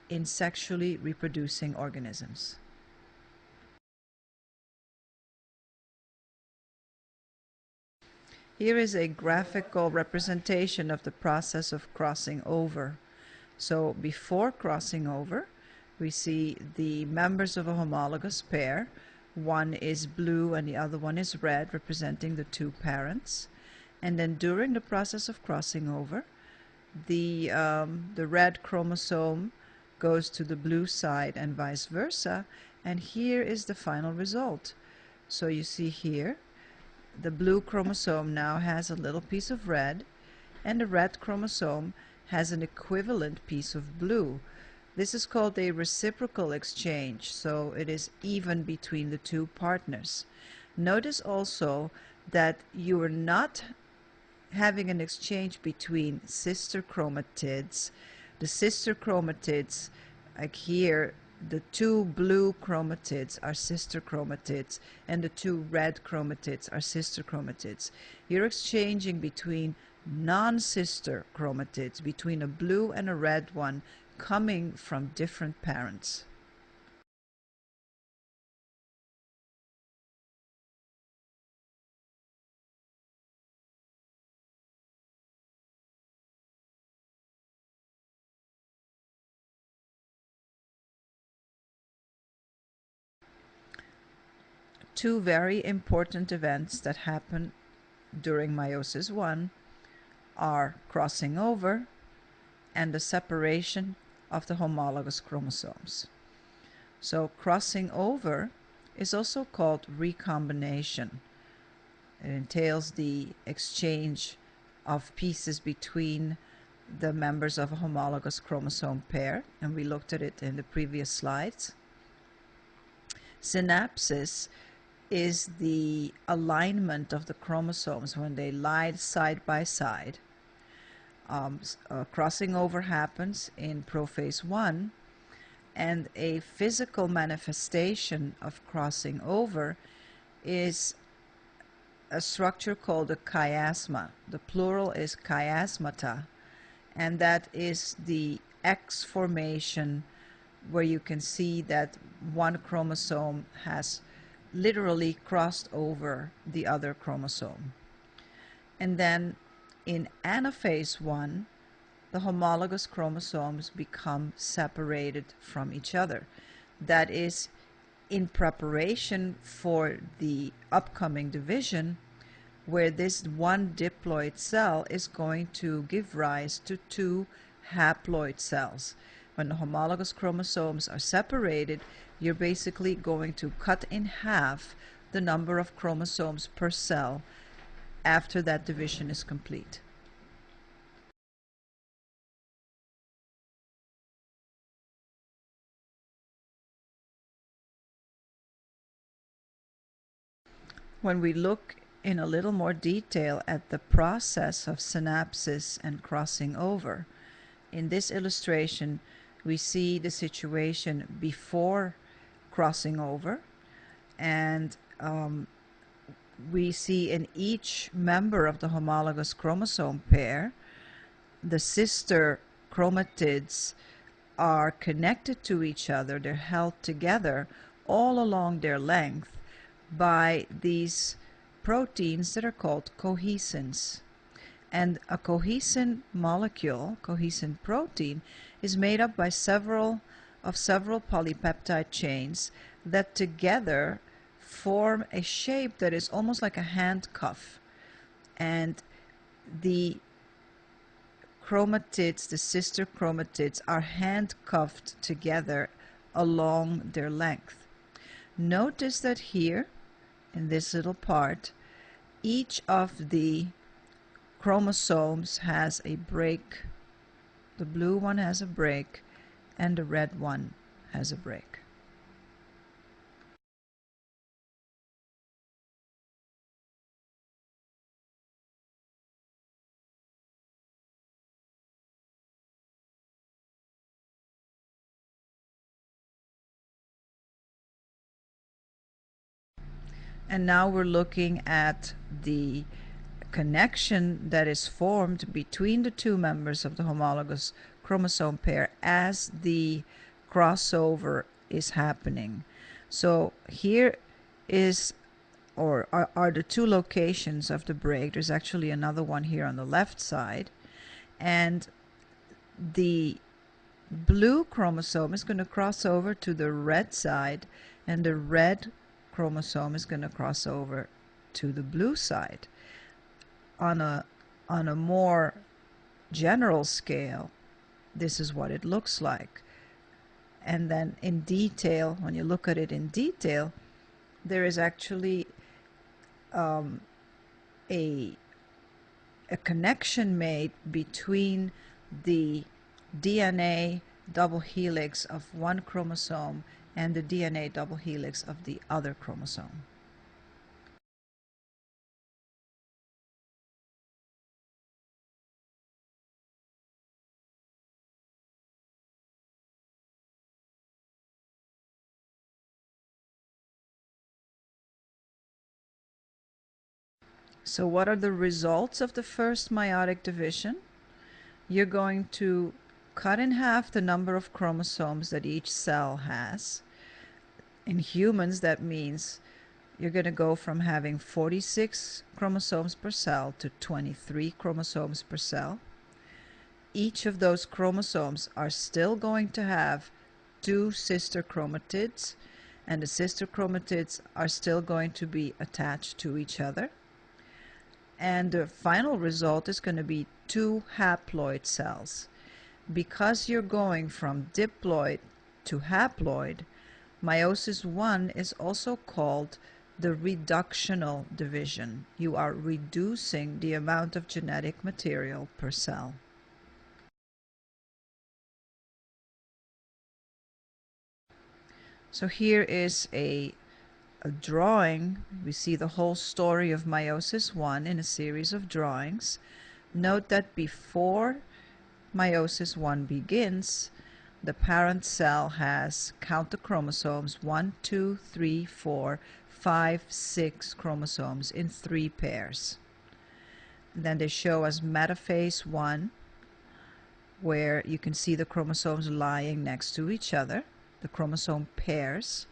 in sexually reproducing organisms. Here is a graphical representation of the process of crossing over. So before crossing over, we see the members of a homologous pair. One is blue and the other one is red, representing the 2 parents. And then during the process of crossing over, the red chromosome goes to the blue side and vice versa. And here is the final result. So you see here, the blue chromosome now has a little piece of red, and the red chromosome has an equivalent piece of blue. This is called a reciprocal exchange, so it is even between the two partners. Notice also that you are not having an exchange between sister chromatids. The sister chromatids, like here, the two blue chromatids are sister chromatids, and the two red chromatids are sister chromatids. You're exchanging between non-sister chromatids, between a blue and a red one, coming from different parents. Two very important events that happen during meiosis 1 are crossing over and the separation of the homologous chromosomes. So crossing over is also called recombination. It entails the exchange of pieces between the members of a homologous chromosome pair, and we looked at it in the previous slides. Synapsis is the alignment of the chromosomes when they lie side by side. Crossing over happens in prophase 1, and a physical manifestation of crossing over is a structure called a chiasma. The plural is chiasmata, and that is the X formation where you can see that one chromosome has literally crossed over the other chromosome. And then in anaphase 1, the homologous chromosomes become separated from each other. That is in preparation for the upcoming division, where this one diploid cell is going to give rise to two haploid cells. When the homologous chromosomes are separated, you're basically going to cut in half the number of chromosomes per cell after that division is complete. When we look in a little more detail at the process of synapsis and crossing over, in this illustration we see the situation before crossing over, and we see in each member of the homologous chromosome pair, the sister chromatids are connected to each other. They're held together all along their length by these proteins that are called cohesins. And a cohesin molecule, cohesin protein, is made up by several polypeptide chains that together form a shape that is almost like a handcuff. And the chromatids, the sister chromatids, are handcuffed together along their length. Notice that here, in this little part, each of the chromosomes has a break. The blue one has a break, and the red one has a break. And now we're looking at the connection that is formed between the two members of the homologous chromosome pair as the crossover is happening. So here is are the two locations of the break. There's actually another one here on the left side, and the blue chromosome is going to cross over to the red side, and the red chromosome is going to cross over to the blue side. On a more general scale, this is what it looks like. And then in detail, when you look at it in detail, there is actually a connection made between the DNA double helix of one chromosome and the DNA double helix of the other chromosome. So what are the results of the first meiotic division? You're going to cut in half the number of chromosomes that each cell has. In humans, that means you're going to go from having 46 chromosomes per cell to 23 chromosomes per cell. Each of those chromosomes are still going to have two sister chromatids, and the sister chromatids are still going to be attached to each other. And the final result is going to be two haploid cells. Because you're going from diploid to haploid, meiosis 1 is also called the reductional division. You are reducing the amount of genetic material per cell. So here is a drawing. We see the whole story of meiosis 1 in a series of drawings. Note that before meiosis 1 begins, the parent cell has, count the chromosomes, 1, 2, 3, 4, 5, 6 chromosomes in 3 pairs. And then they show us metaphase 1, where you can see the chromosomes lying next to each other, the chromosome pairs,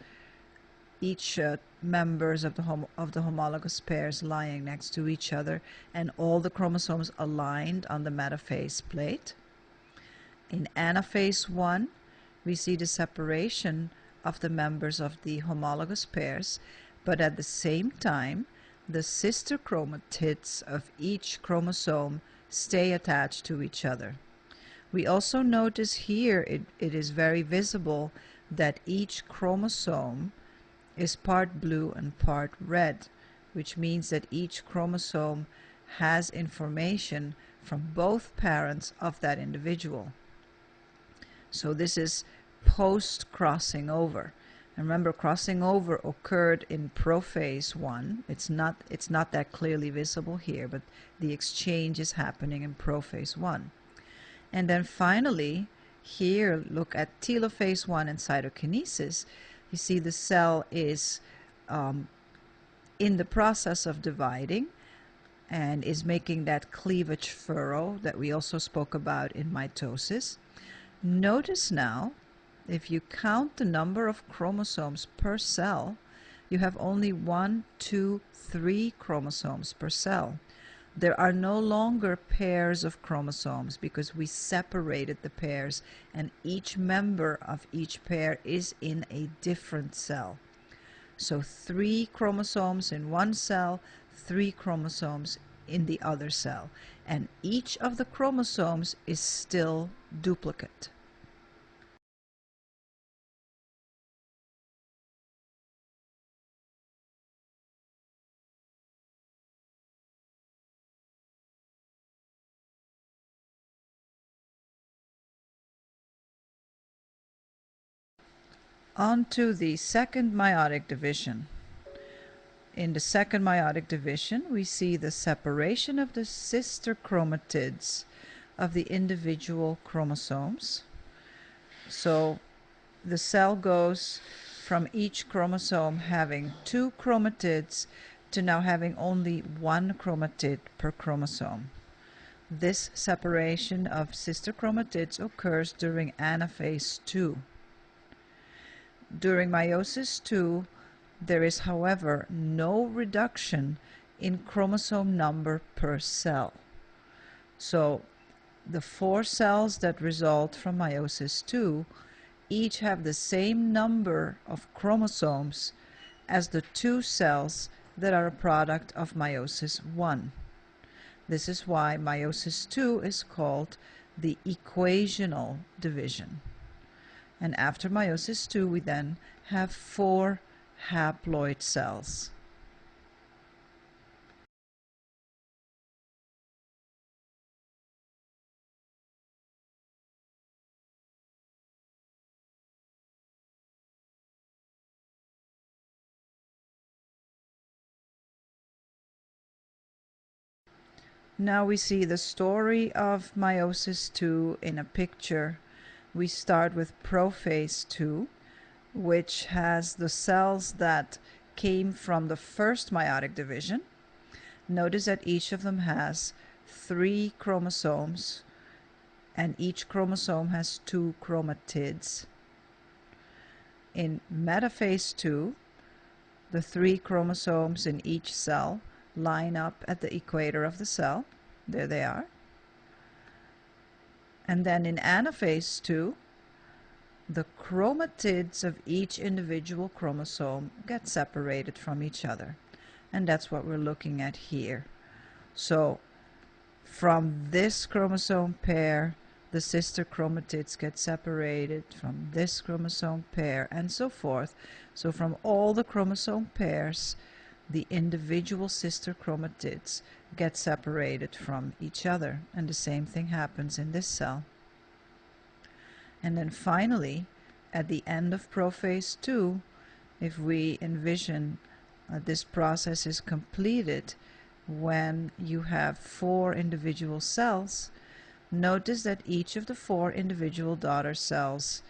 each members of the homologous pairs lying next to each other, and all the chromosomes aligned on the metaphase plate. In anaphase 1, we see the separation of the members of the homologous pairs, but at the same time, the sister chromatids of each chromosome stay attached to each other. We also notice here it is very visible that each chromosome is part blue and part red, which means that each chromosome has information from both parents of that individual. So this is post-crossing over. And remember, crossing over occurred in prophase 1. It's not that clearly visible here, but the exchange is happening in prophase 1. And then finally, here, look at telophase 1 and cytokinesis. You see the cell is in the process of dividing and is making that cleavage furrow that we also spoke about in mitosis. Notice now, if you count the number of chromosomes per cell, you have only 1, 2, 3 chromosomes per cell. There are no longer pairs of chromosomes because we separated the pairs, and each member of each pair is in a different cell. So 3 chromosomes in one cell, 3 chromosomes in the other cell, and each of the chromosomes is still duplicate. On to the second meiotic division. In the second meiotic division, we see the separation of the sister chromatids of the individual chromosomes. So the cell goes from each chromosome having 2 chromatids to now having only 1 chromatid per chromosome. This separation of sister chromatids occurs during anaphase 2. During meiosis 2, there is, however, no reduction in chromosome number per cell. So the 4 cells that result from meiosis 2 each have the same number of chromosomes as the 2 cells that are a product of meiosis 1. This is why meiosis 2 is called the equational division. And after meiosis 2, we then have 4 haploid cells. Now we see the story of meiosis II in a picture. We start with prophase II, which has the cells that came from the first meiotic division. Notice that each of them has 3 chromosomes, and each chromosome has 2 chromatids. In metaphase II, the 3 chromosomes in each cell line up at the equator of the cell. There they are. And then in anaphase II, the chromatids of each individual chromosome get separated from each other. And that's what we're looking at here. So from this chromosome pair, the sister chromatids get separated from this chromosome pair, and so forth. So from all the chromosome pairs, the individual sister chromatids get separated from each other, and the same thing happens in this cell. And then finally, at the end of prophase II, if we envision this process is completed when you have 4 individual cells, notice that each of the 4 individual daughter cells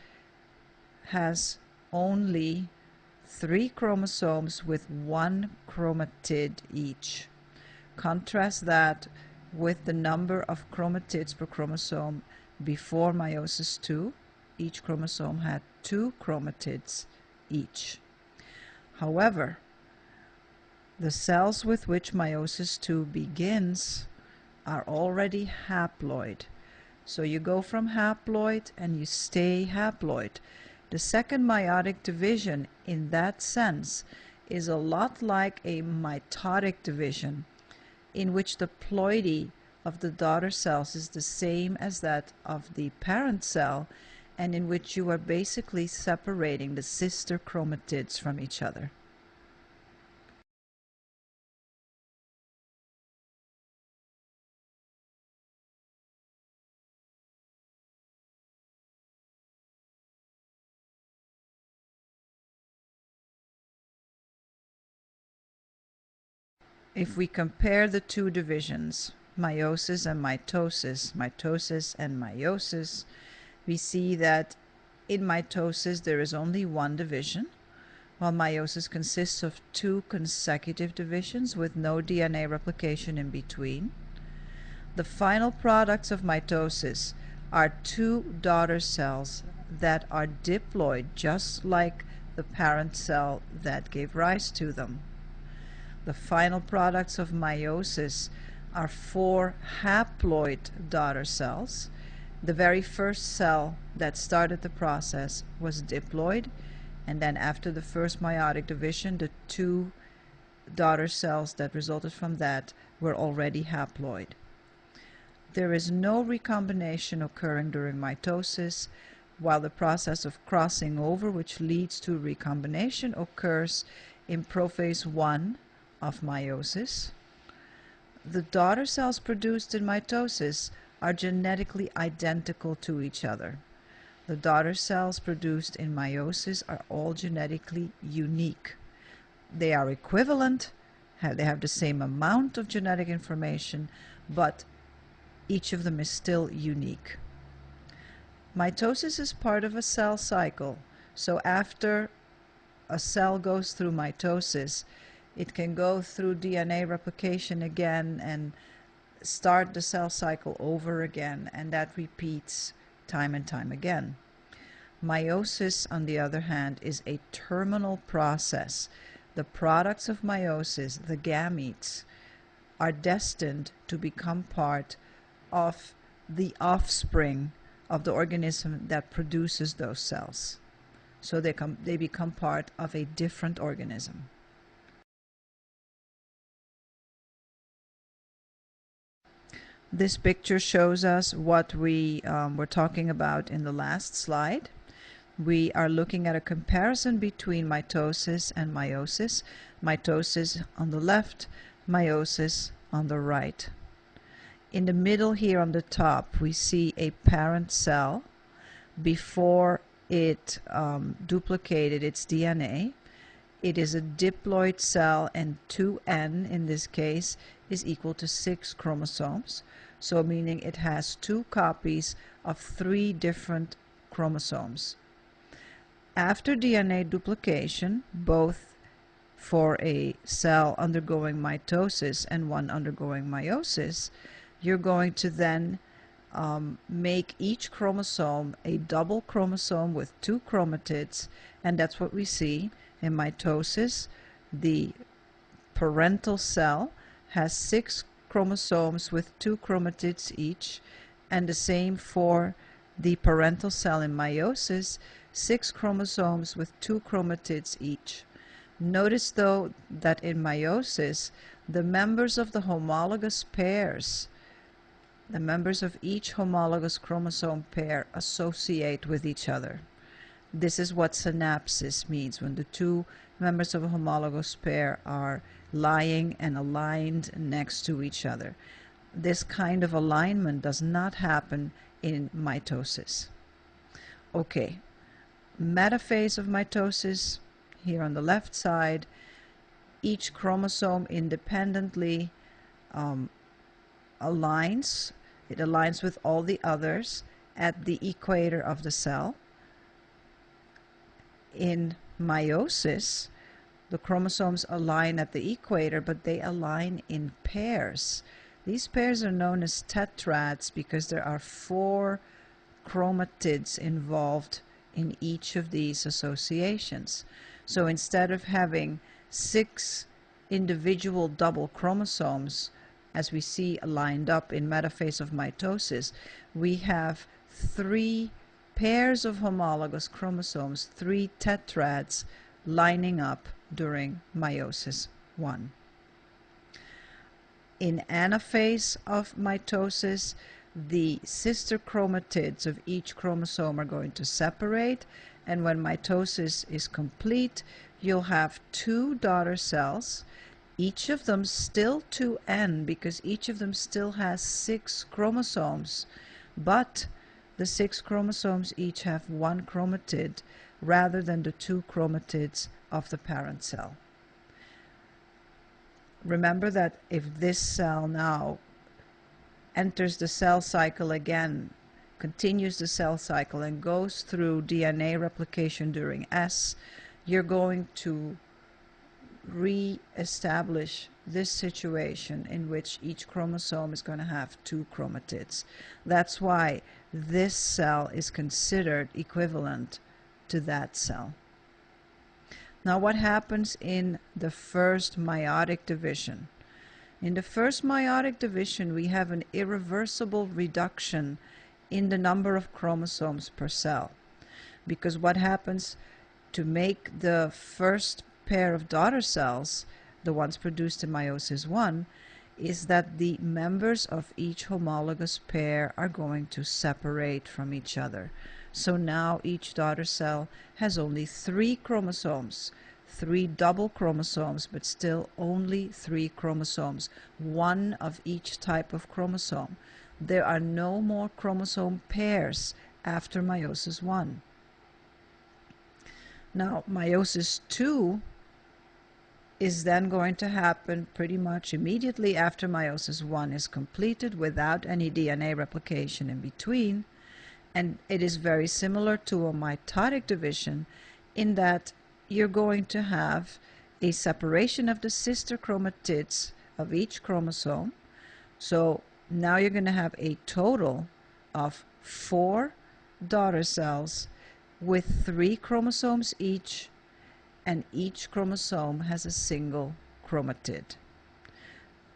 has only 3 chromosomes with 1 chromatid each. Contrast that with the number of chromatids per chromosome before meiosis II. Each chromosome had 2 chromatids each. However, the cells with which meiosis II begins are already haploid. So you go from haploid and you stay haploid. The second meiotic division in that sense is a lot like a mitotic division, in which the ploidy of the daughter cells is the same as that of the parent cell, and in which you are basically separating the sister chromatids from each other. If we compare the two divisions, meiosis and mitosis and meiosis, we see that in mitosis there is only one division, while meiosis consists of 2 consecutive divisions with no DNA replication in between. The final products of mitosis are 2 daughter cells that are diploid, just like the parent cell that gave rise to them. The final products of meiosis are 4 haploid daughter cells. The very first cell that started the process was diploid, and then after the first meiotic division, the 2 daughter cells that resulted from that were already haploid. There is no recombination occurring during mitosis, while the process of crossing over, which leads to recombination, occurs in prophase I of meiosis. The daughter cells produced in mitosis are genetically identical to each other. The daughter cells produced in meiosis are all genetically unique. They are equivalent, they have the same amount of genetic information, but each of them is still unique. Mitosis is part of a cell cycle, so after a cell goes through mitosis, it can go through DNA replication again and start the cell cycle over again, and that repeats time and time again. Meiosis, on the other hand, is a terminal process. The products of meiosis, the gametes, are destined to become part of the offspring of the organism that produces those cells. So they become part of a different organism. This picture shows us what we were talking about in the last slide. We are looking at a comparison between mitosis and meiosis. Mitosis on the left, meiosis on the right. In the middle here on the top, we see a parent cell. Before it duplicated its DNA, it is a diploid cell, and 2N in this case is equal to 6 chromosomes, so meaning it has 2 copies of 3 different chromosomes. After DNA duplication, both for a cell undergoing mitosis and one undergoing meiosis, you're going to then make each chromosome a double chromosome with 2 chromatids, and that's what we see in mitosis. The parental cell has 6 chromosomes with 2 chromatids each, and the same for the parental cell in meiosis, 6 chromosomes with 2 chromatids each. Notice though that in meiosis, the members of the homologous pairs, the members of each homologous chromosome pair associate with each other. This is what synapsis means, when the 2 members of a homologous pair are lying and aligned next to each other. This kind of alignment does not happen in mitosis. Okay, metaphase of mitosis, here on the left side, each chromosome independently aligns. It aligns with all the others at the equator of the cell. In meiosis, the chromosomes align at the equator, but they align in pairs. These pairs are known as tetrads because there are 4 chromatids involved in each of these associations. So instead of having 6 individual double chromosomes, as we see lined up in metaphase of mitosis, we have 3 pairs of homologous chromosomes, 3 tetrads, lining up during meiosis 1. In anaphase of mitosis, the sister chromatids of each chromosome are going to separate, and when mitosis is complete, you'll have 2 daughter cells, each of them still 2N because each of them still has 6 chromosomes, but the 6 chromosomes each have 1 chromatid rather than the 2 chromatids of the parent cell. Remember that if this cell now enters the cell cycle again, continues the cell cycle and goes through DNA replication during S, you're going to re-establish this situation in which each chromosome is going to have 2 chromatids. That's why this cell is considered equivalent to that cell. Now what happens in the first meiotic division? In the first meiotic division, we have an irreversible reduction in the number of chromosomes per cell, because what happens to make the first pair of daughter cells, the ones produced in meiosis 1, is that the members of each homologous pair are going to separate from each other. So now each daughter cell has only 3 chromosomes, 3 double chromosomes, but still only 3 chromosomes, 1 of each type of chromosome. There are no more chromosome pairs after meiosis 1. Now, meiosis 2 is then going to happen pretty much immediately after meiosis 1 is completed without any DNA replication in between, and it is very similar to a mitotic division in that you're going to have a separation of the sister chromatids of each chromosome. So now you're going to have a total of 4 daughter cells with 3 chromosomes each, and each chromosome has a single chromatid.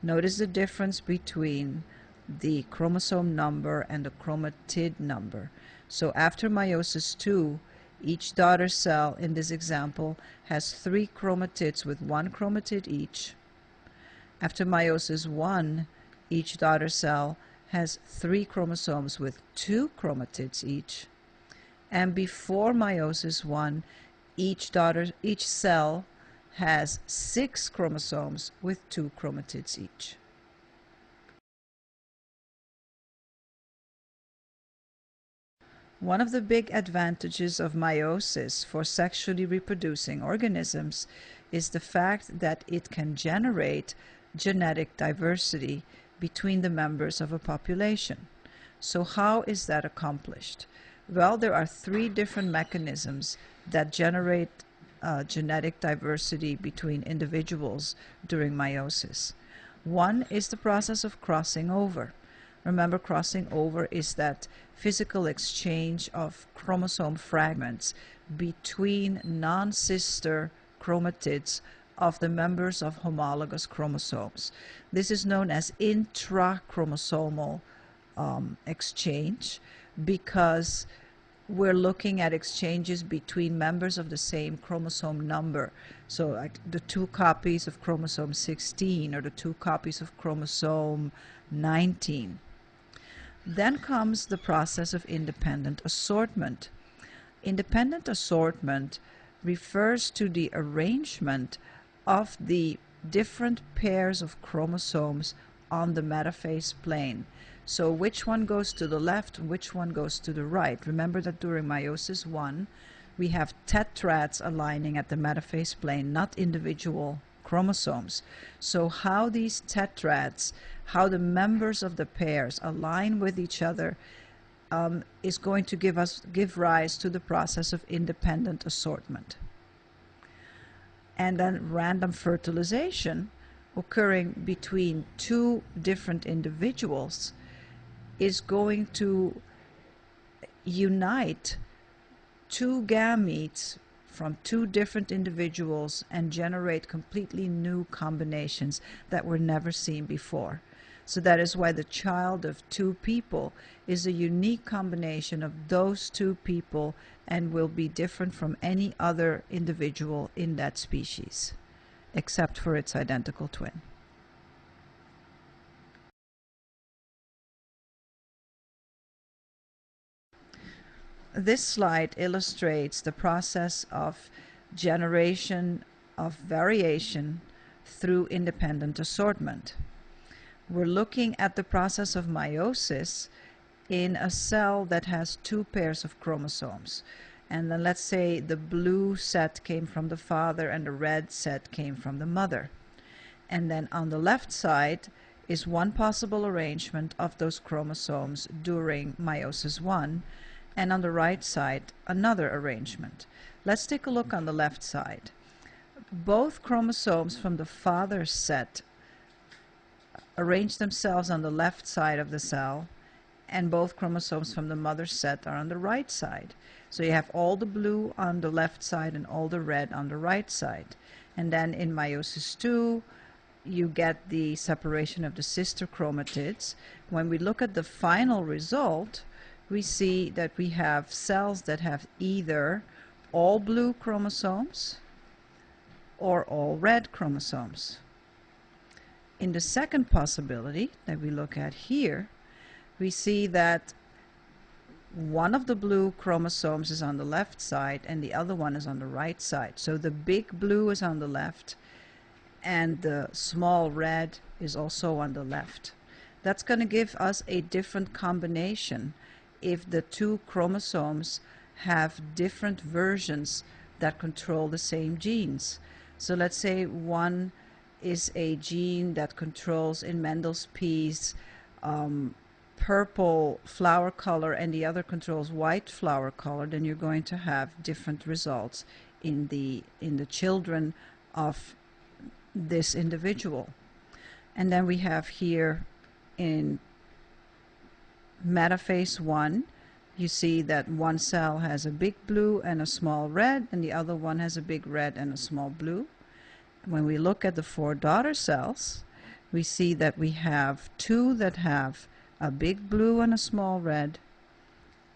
Notice the difference between the chromosome number and the chromatid number. So after meiosis 2, each daughter cell in this example has 3 chromatids with 1 chromatid each. After meiosis 1, each daughter cell has 3 chromosomes with 2 chromatids each. And before meiosis 1, each cell has 6 chromosomes with 2 chromatids each. One of the big advantages of meiosis for sexually reproducing organisms is the fact that it can generate genetic diversity between the members of a population. So how is that accomplished? Well, there are three different mechanisms that generate genetic diversity between individuals during meiosis. One is the process of crossing over. Remember, crossing over is that physical exchange of chromosome fragments between non-sister chromatids of the members of homologous chromosomes. This is known as intrachromosomal exchange because we're looking at exchanges between members of the same chromosome number. So like the 2 copies of chromosome 16 or the 2 copies of chromosome 19. Then comes the process of independent assortment. Independent assortment refers to the arrangement of the different pairs of chromosomes on the metaphase plane. So which one goes to the left, which one goes to the right. Remember that during meiosis 1, we have tetrads aligning at the metaphase plane, not individual chromosomes. So how these tetrads, how the members of the pairs align with each other is going to give rise to the process of independent assortment. And then random fertilization occurring between 2 different individuals is going to unite 2 gametes from 2 different individuals and generate completely new combinations that were never seen before. So that is why the child of 2 people is a unique combination of those 2 people and will be different from any other individual in that species, except for its identical twin. This slide illustrates the process of generation of variation through independent assortment. We're looking at the process of meiosis in a cell that has 2 pairs of chromosomes. And then let's say the blue set came from the father and the red set came from the mother. And then on the left side is one possible arrangement of those chromosomes during meiosis 1, and on the right side another arrangement. Let's take a look on the left side. Both chromosomes from the father's set arrange themselves on the left side of the cell, and both chromosomes from the mother's set are on the right side. So you have all the blue on the left side and all the red on the right side. And then in meiosis 2, you get the separation of the sister chromatids. When we look at the final result, we see that we have cells that have either all blue chromosomes or all red chromosomes. In the second possibility that we look at here, we see that one of the blue chromosomes is on the left side and the other one is on the right side. So the big blue is on the left and the small red is also on the left. That's going to give us a different combination if the 2 chromosomes have different versions that control the same genes. So let's say one is a gene that controls in Mendel's peas purple flower color and the other controls white flower color, then you're going to have different results in the children of this individual. And then we have here in metaphase 1, you see that one cell has a big blue and a small red, and the other one has a big red and a small blue. When we look at the 4 daughter cells, we see that we have 2 that have a big blue and a small red,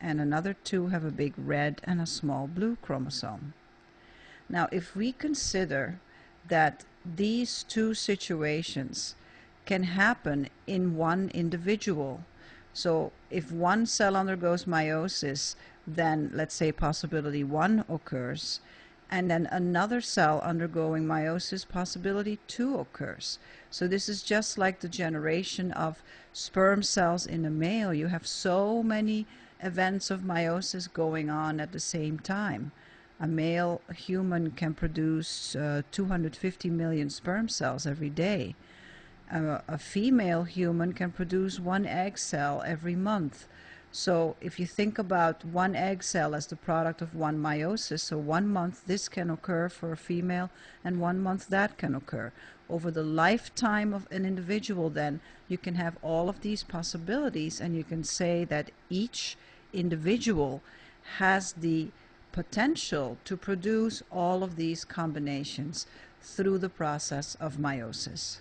and another 2 have a big red and a small blue chromosome. Now, if we consider that these 2 situations can happen in one individual, so if one cell undergoes meiosis, then let's say possibility 1 occurs, and then another cell undergoing meiosis, possibility 2 occurs. So this is just like the generation of sperm cells in a male. You have so many events of meiosis going on at the same time. A male human can produce 250 million sperm cells every day. A female human can produce one egg cell every month. So if you think about one egg cell as the product of one meiosis, so 1 month this can occur for a female and 1 month that can occur. Over the lifetime of an individual, then, you can have all of these possibilities, and you can say that each individual has the potential to produce all of these combinations through the process of meiosis.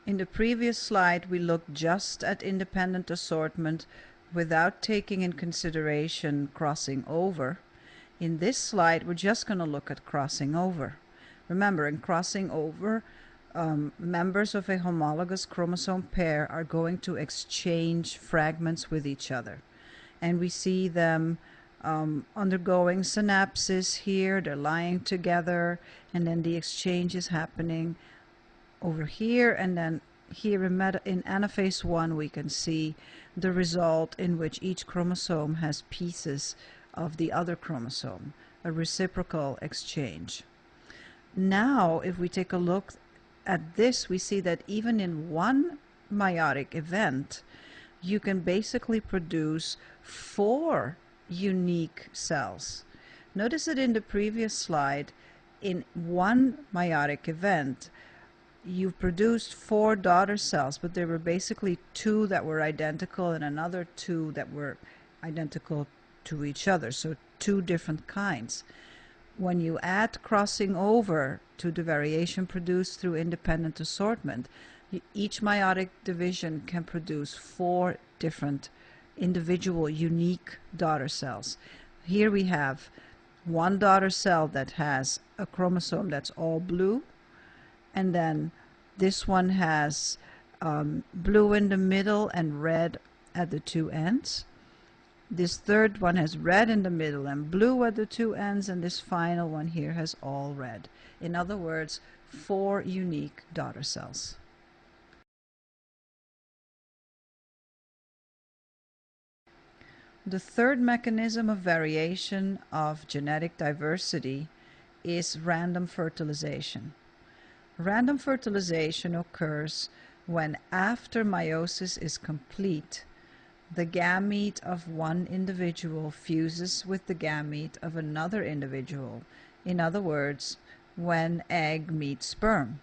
In the previous slide, we looked just at independent assortment without taking in consideration crossing over. In this slide, we're just going to look at crossing over. Remember, in crossing over, members of a homologous chromosome pair are going to exchange fragments with each other. And we see them undergoing synapses here. They're lying together, and then the exchange is happening over here, and then here in anaphase 1 we can see the result in which each chromosome has pieces of the other chromosome, a reciprocal exchange. Now if we take a look at this, we see that even in one meiotic event you can basically produce 4 unique cells. Notice that in the previous slide, in one meiotic event you produced 4 daughter cells, but there were basically 2 that were identical and another 2 that were identical to each other, so 2 different kinds. When you add crossing over to the variation produced through independent assortment, each meiotic division can produce 4 different individual unique daughter cells. Here we have one daughter cell that has a chromosome that's all blue, and then this one has blue in the middle and red at the 2 ends. This third one has red in the middle and blue at the 2 ends, and this final one here has all red. In other words, 4 unique daughter cells. The third mechanism of variation of genetic diversity is random fertilization. Random fertilization occurs when, after meiosis is complete, the gamete of one individual fuses with the gamete of another individual. In other words, when egg meets sperm.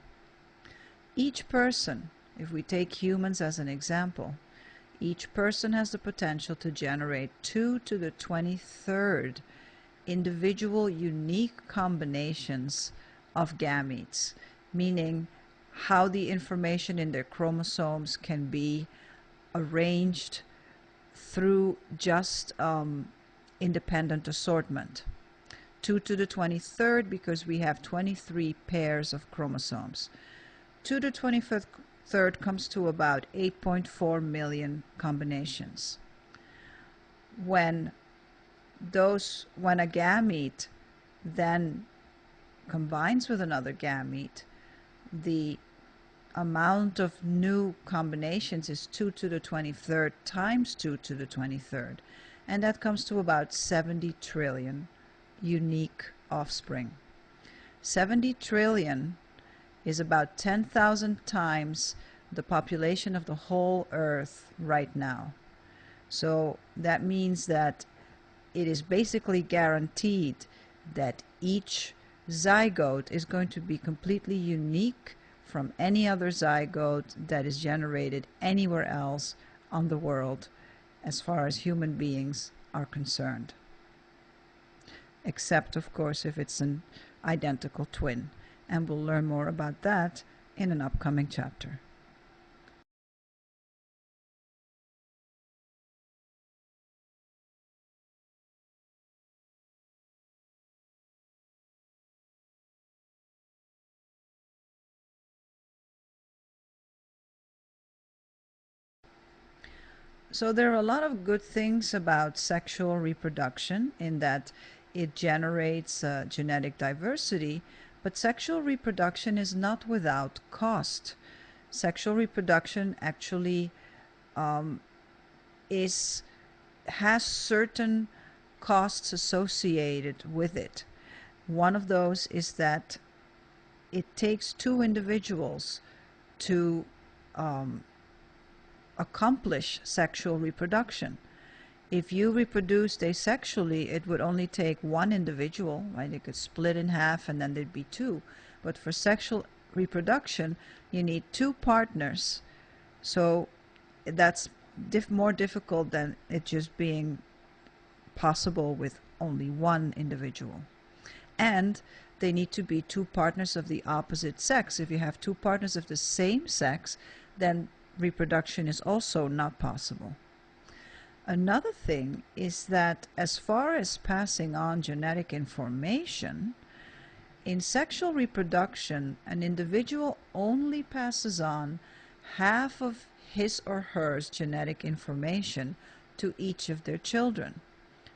Each person, if we take humans as an example, each person has the potential to generate 2 to the 23rd individual unique combinations of gametes, meaning how the information in their chromosomes can be arranged through just independent assortment. 2 to the 23rd because we have 23 pairs of chromosomes. 2 to the 23rd comes to about 8.4 million combinations. When a gamete then combines with another gamete, the amount of new combinations is 2 to the 23rd times 2 to the 23rd, and that comes to about 70 trillion unique offspring. 70 trillion is about 10,000 times the population of the whole Earth right now. So that means that it is basically guaranteed that each zygote is going to be completely unique from any other zygote that is generated anywhere else on the world as far as human beings are concerned. Except, of course, if it's an identical twin. And we'll learn more about that in an upcoming chapter. So there are a lot of good things about sexual reproduction in that it generates genetic diversity, But sexual reproduction is not without cost. Sexual reproduction actually is has certain costs associated with it. One of those is that it takes two individuals to accomplish sexual reproduction. If you reproduced asexually, it would only take one individual, right? It could split in half and then there'd be two. But for sexual reproduction, you need two partners. So that's more difficult than it just being possible with only one individual. And they need to be two partners of the opposite sex. If you have two partners of the same sex, then reproduction is also not possible. Another thing is that as far as passing on genetic information, in sexual reproduction, an individual only passes on half of his or her genetic information to each of their children.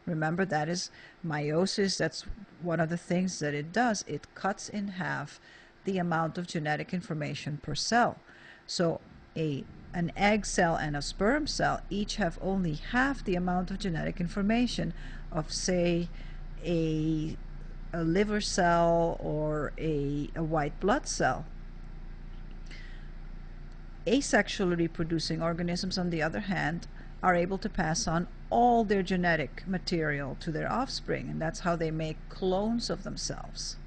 Remember, that is meiosis. That's one of the things that it does. It cuts in half the amount of genetic information per cell. So an egg cell and a sperm cell each have only half the amount of genetic information of, say, a liver cell or a white blood cell. Asexually reproducing organisms, on the other hand, are able to pass on all their genetic material to their offspring, and that's how they make clones of themselves.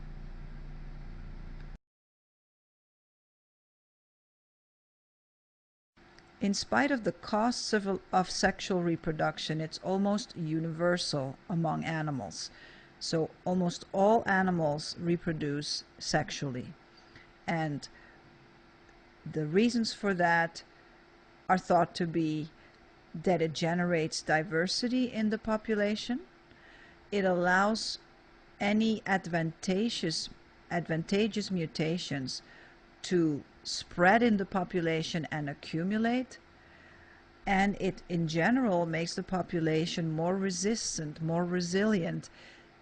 In spite of the costs of sexual reproduction, it's almost universal among animals. So almost all animals reproduce sexually. And the reasons for that are thought to be that it generates diversity in the population. It allows any advantageous mutations to spread in the population and accumulate, and it in general makes the population more resistant, more resilient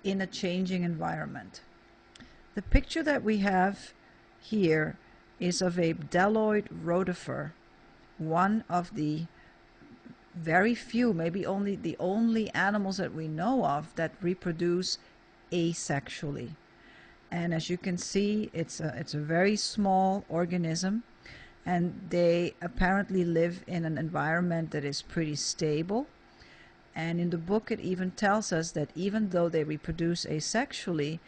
in a changing environment. The picture that we have here is of a bdelloid rotifer, one of the very few, maybe only the only animals that we know of that reproduce asexually. And as you can see, it's a very small organism, and they apparently live in an environment that is pretty stable. And in the book, it even tells us that even though they reproduce asexually,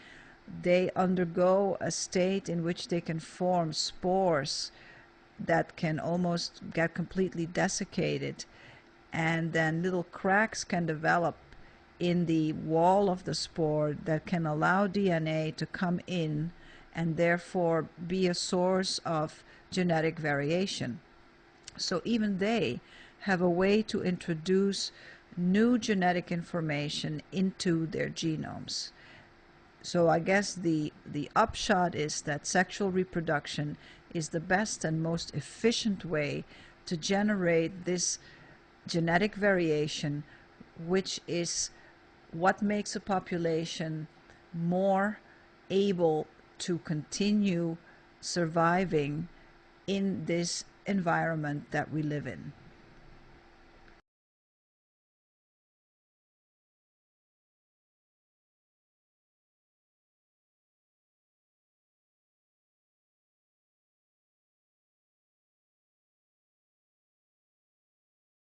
they undergo a state in which they can form spores that can almost get completely desiccated, and then little cracks can develop in the wall of the spore that can allow DNA to come in and therefore be a source of genetic variation. So even they have a way to introduce new genetic information into their genomes. So I guess the upshot is that sexual reproduction is the best and most efficient way to generate this genetic variation, which is what makes a population more able to continue surviving in this environment that we live in.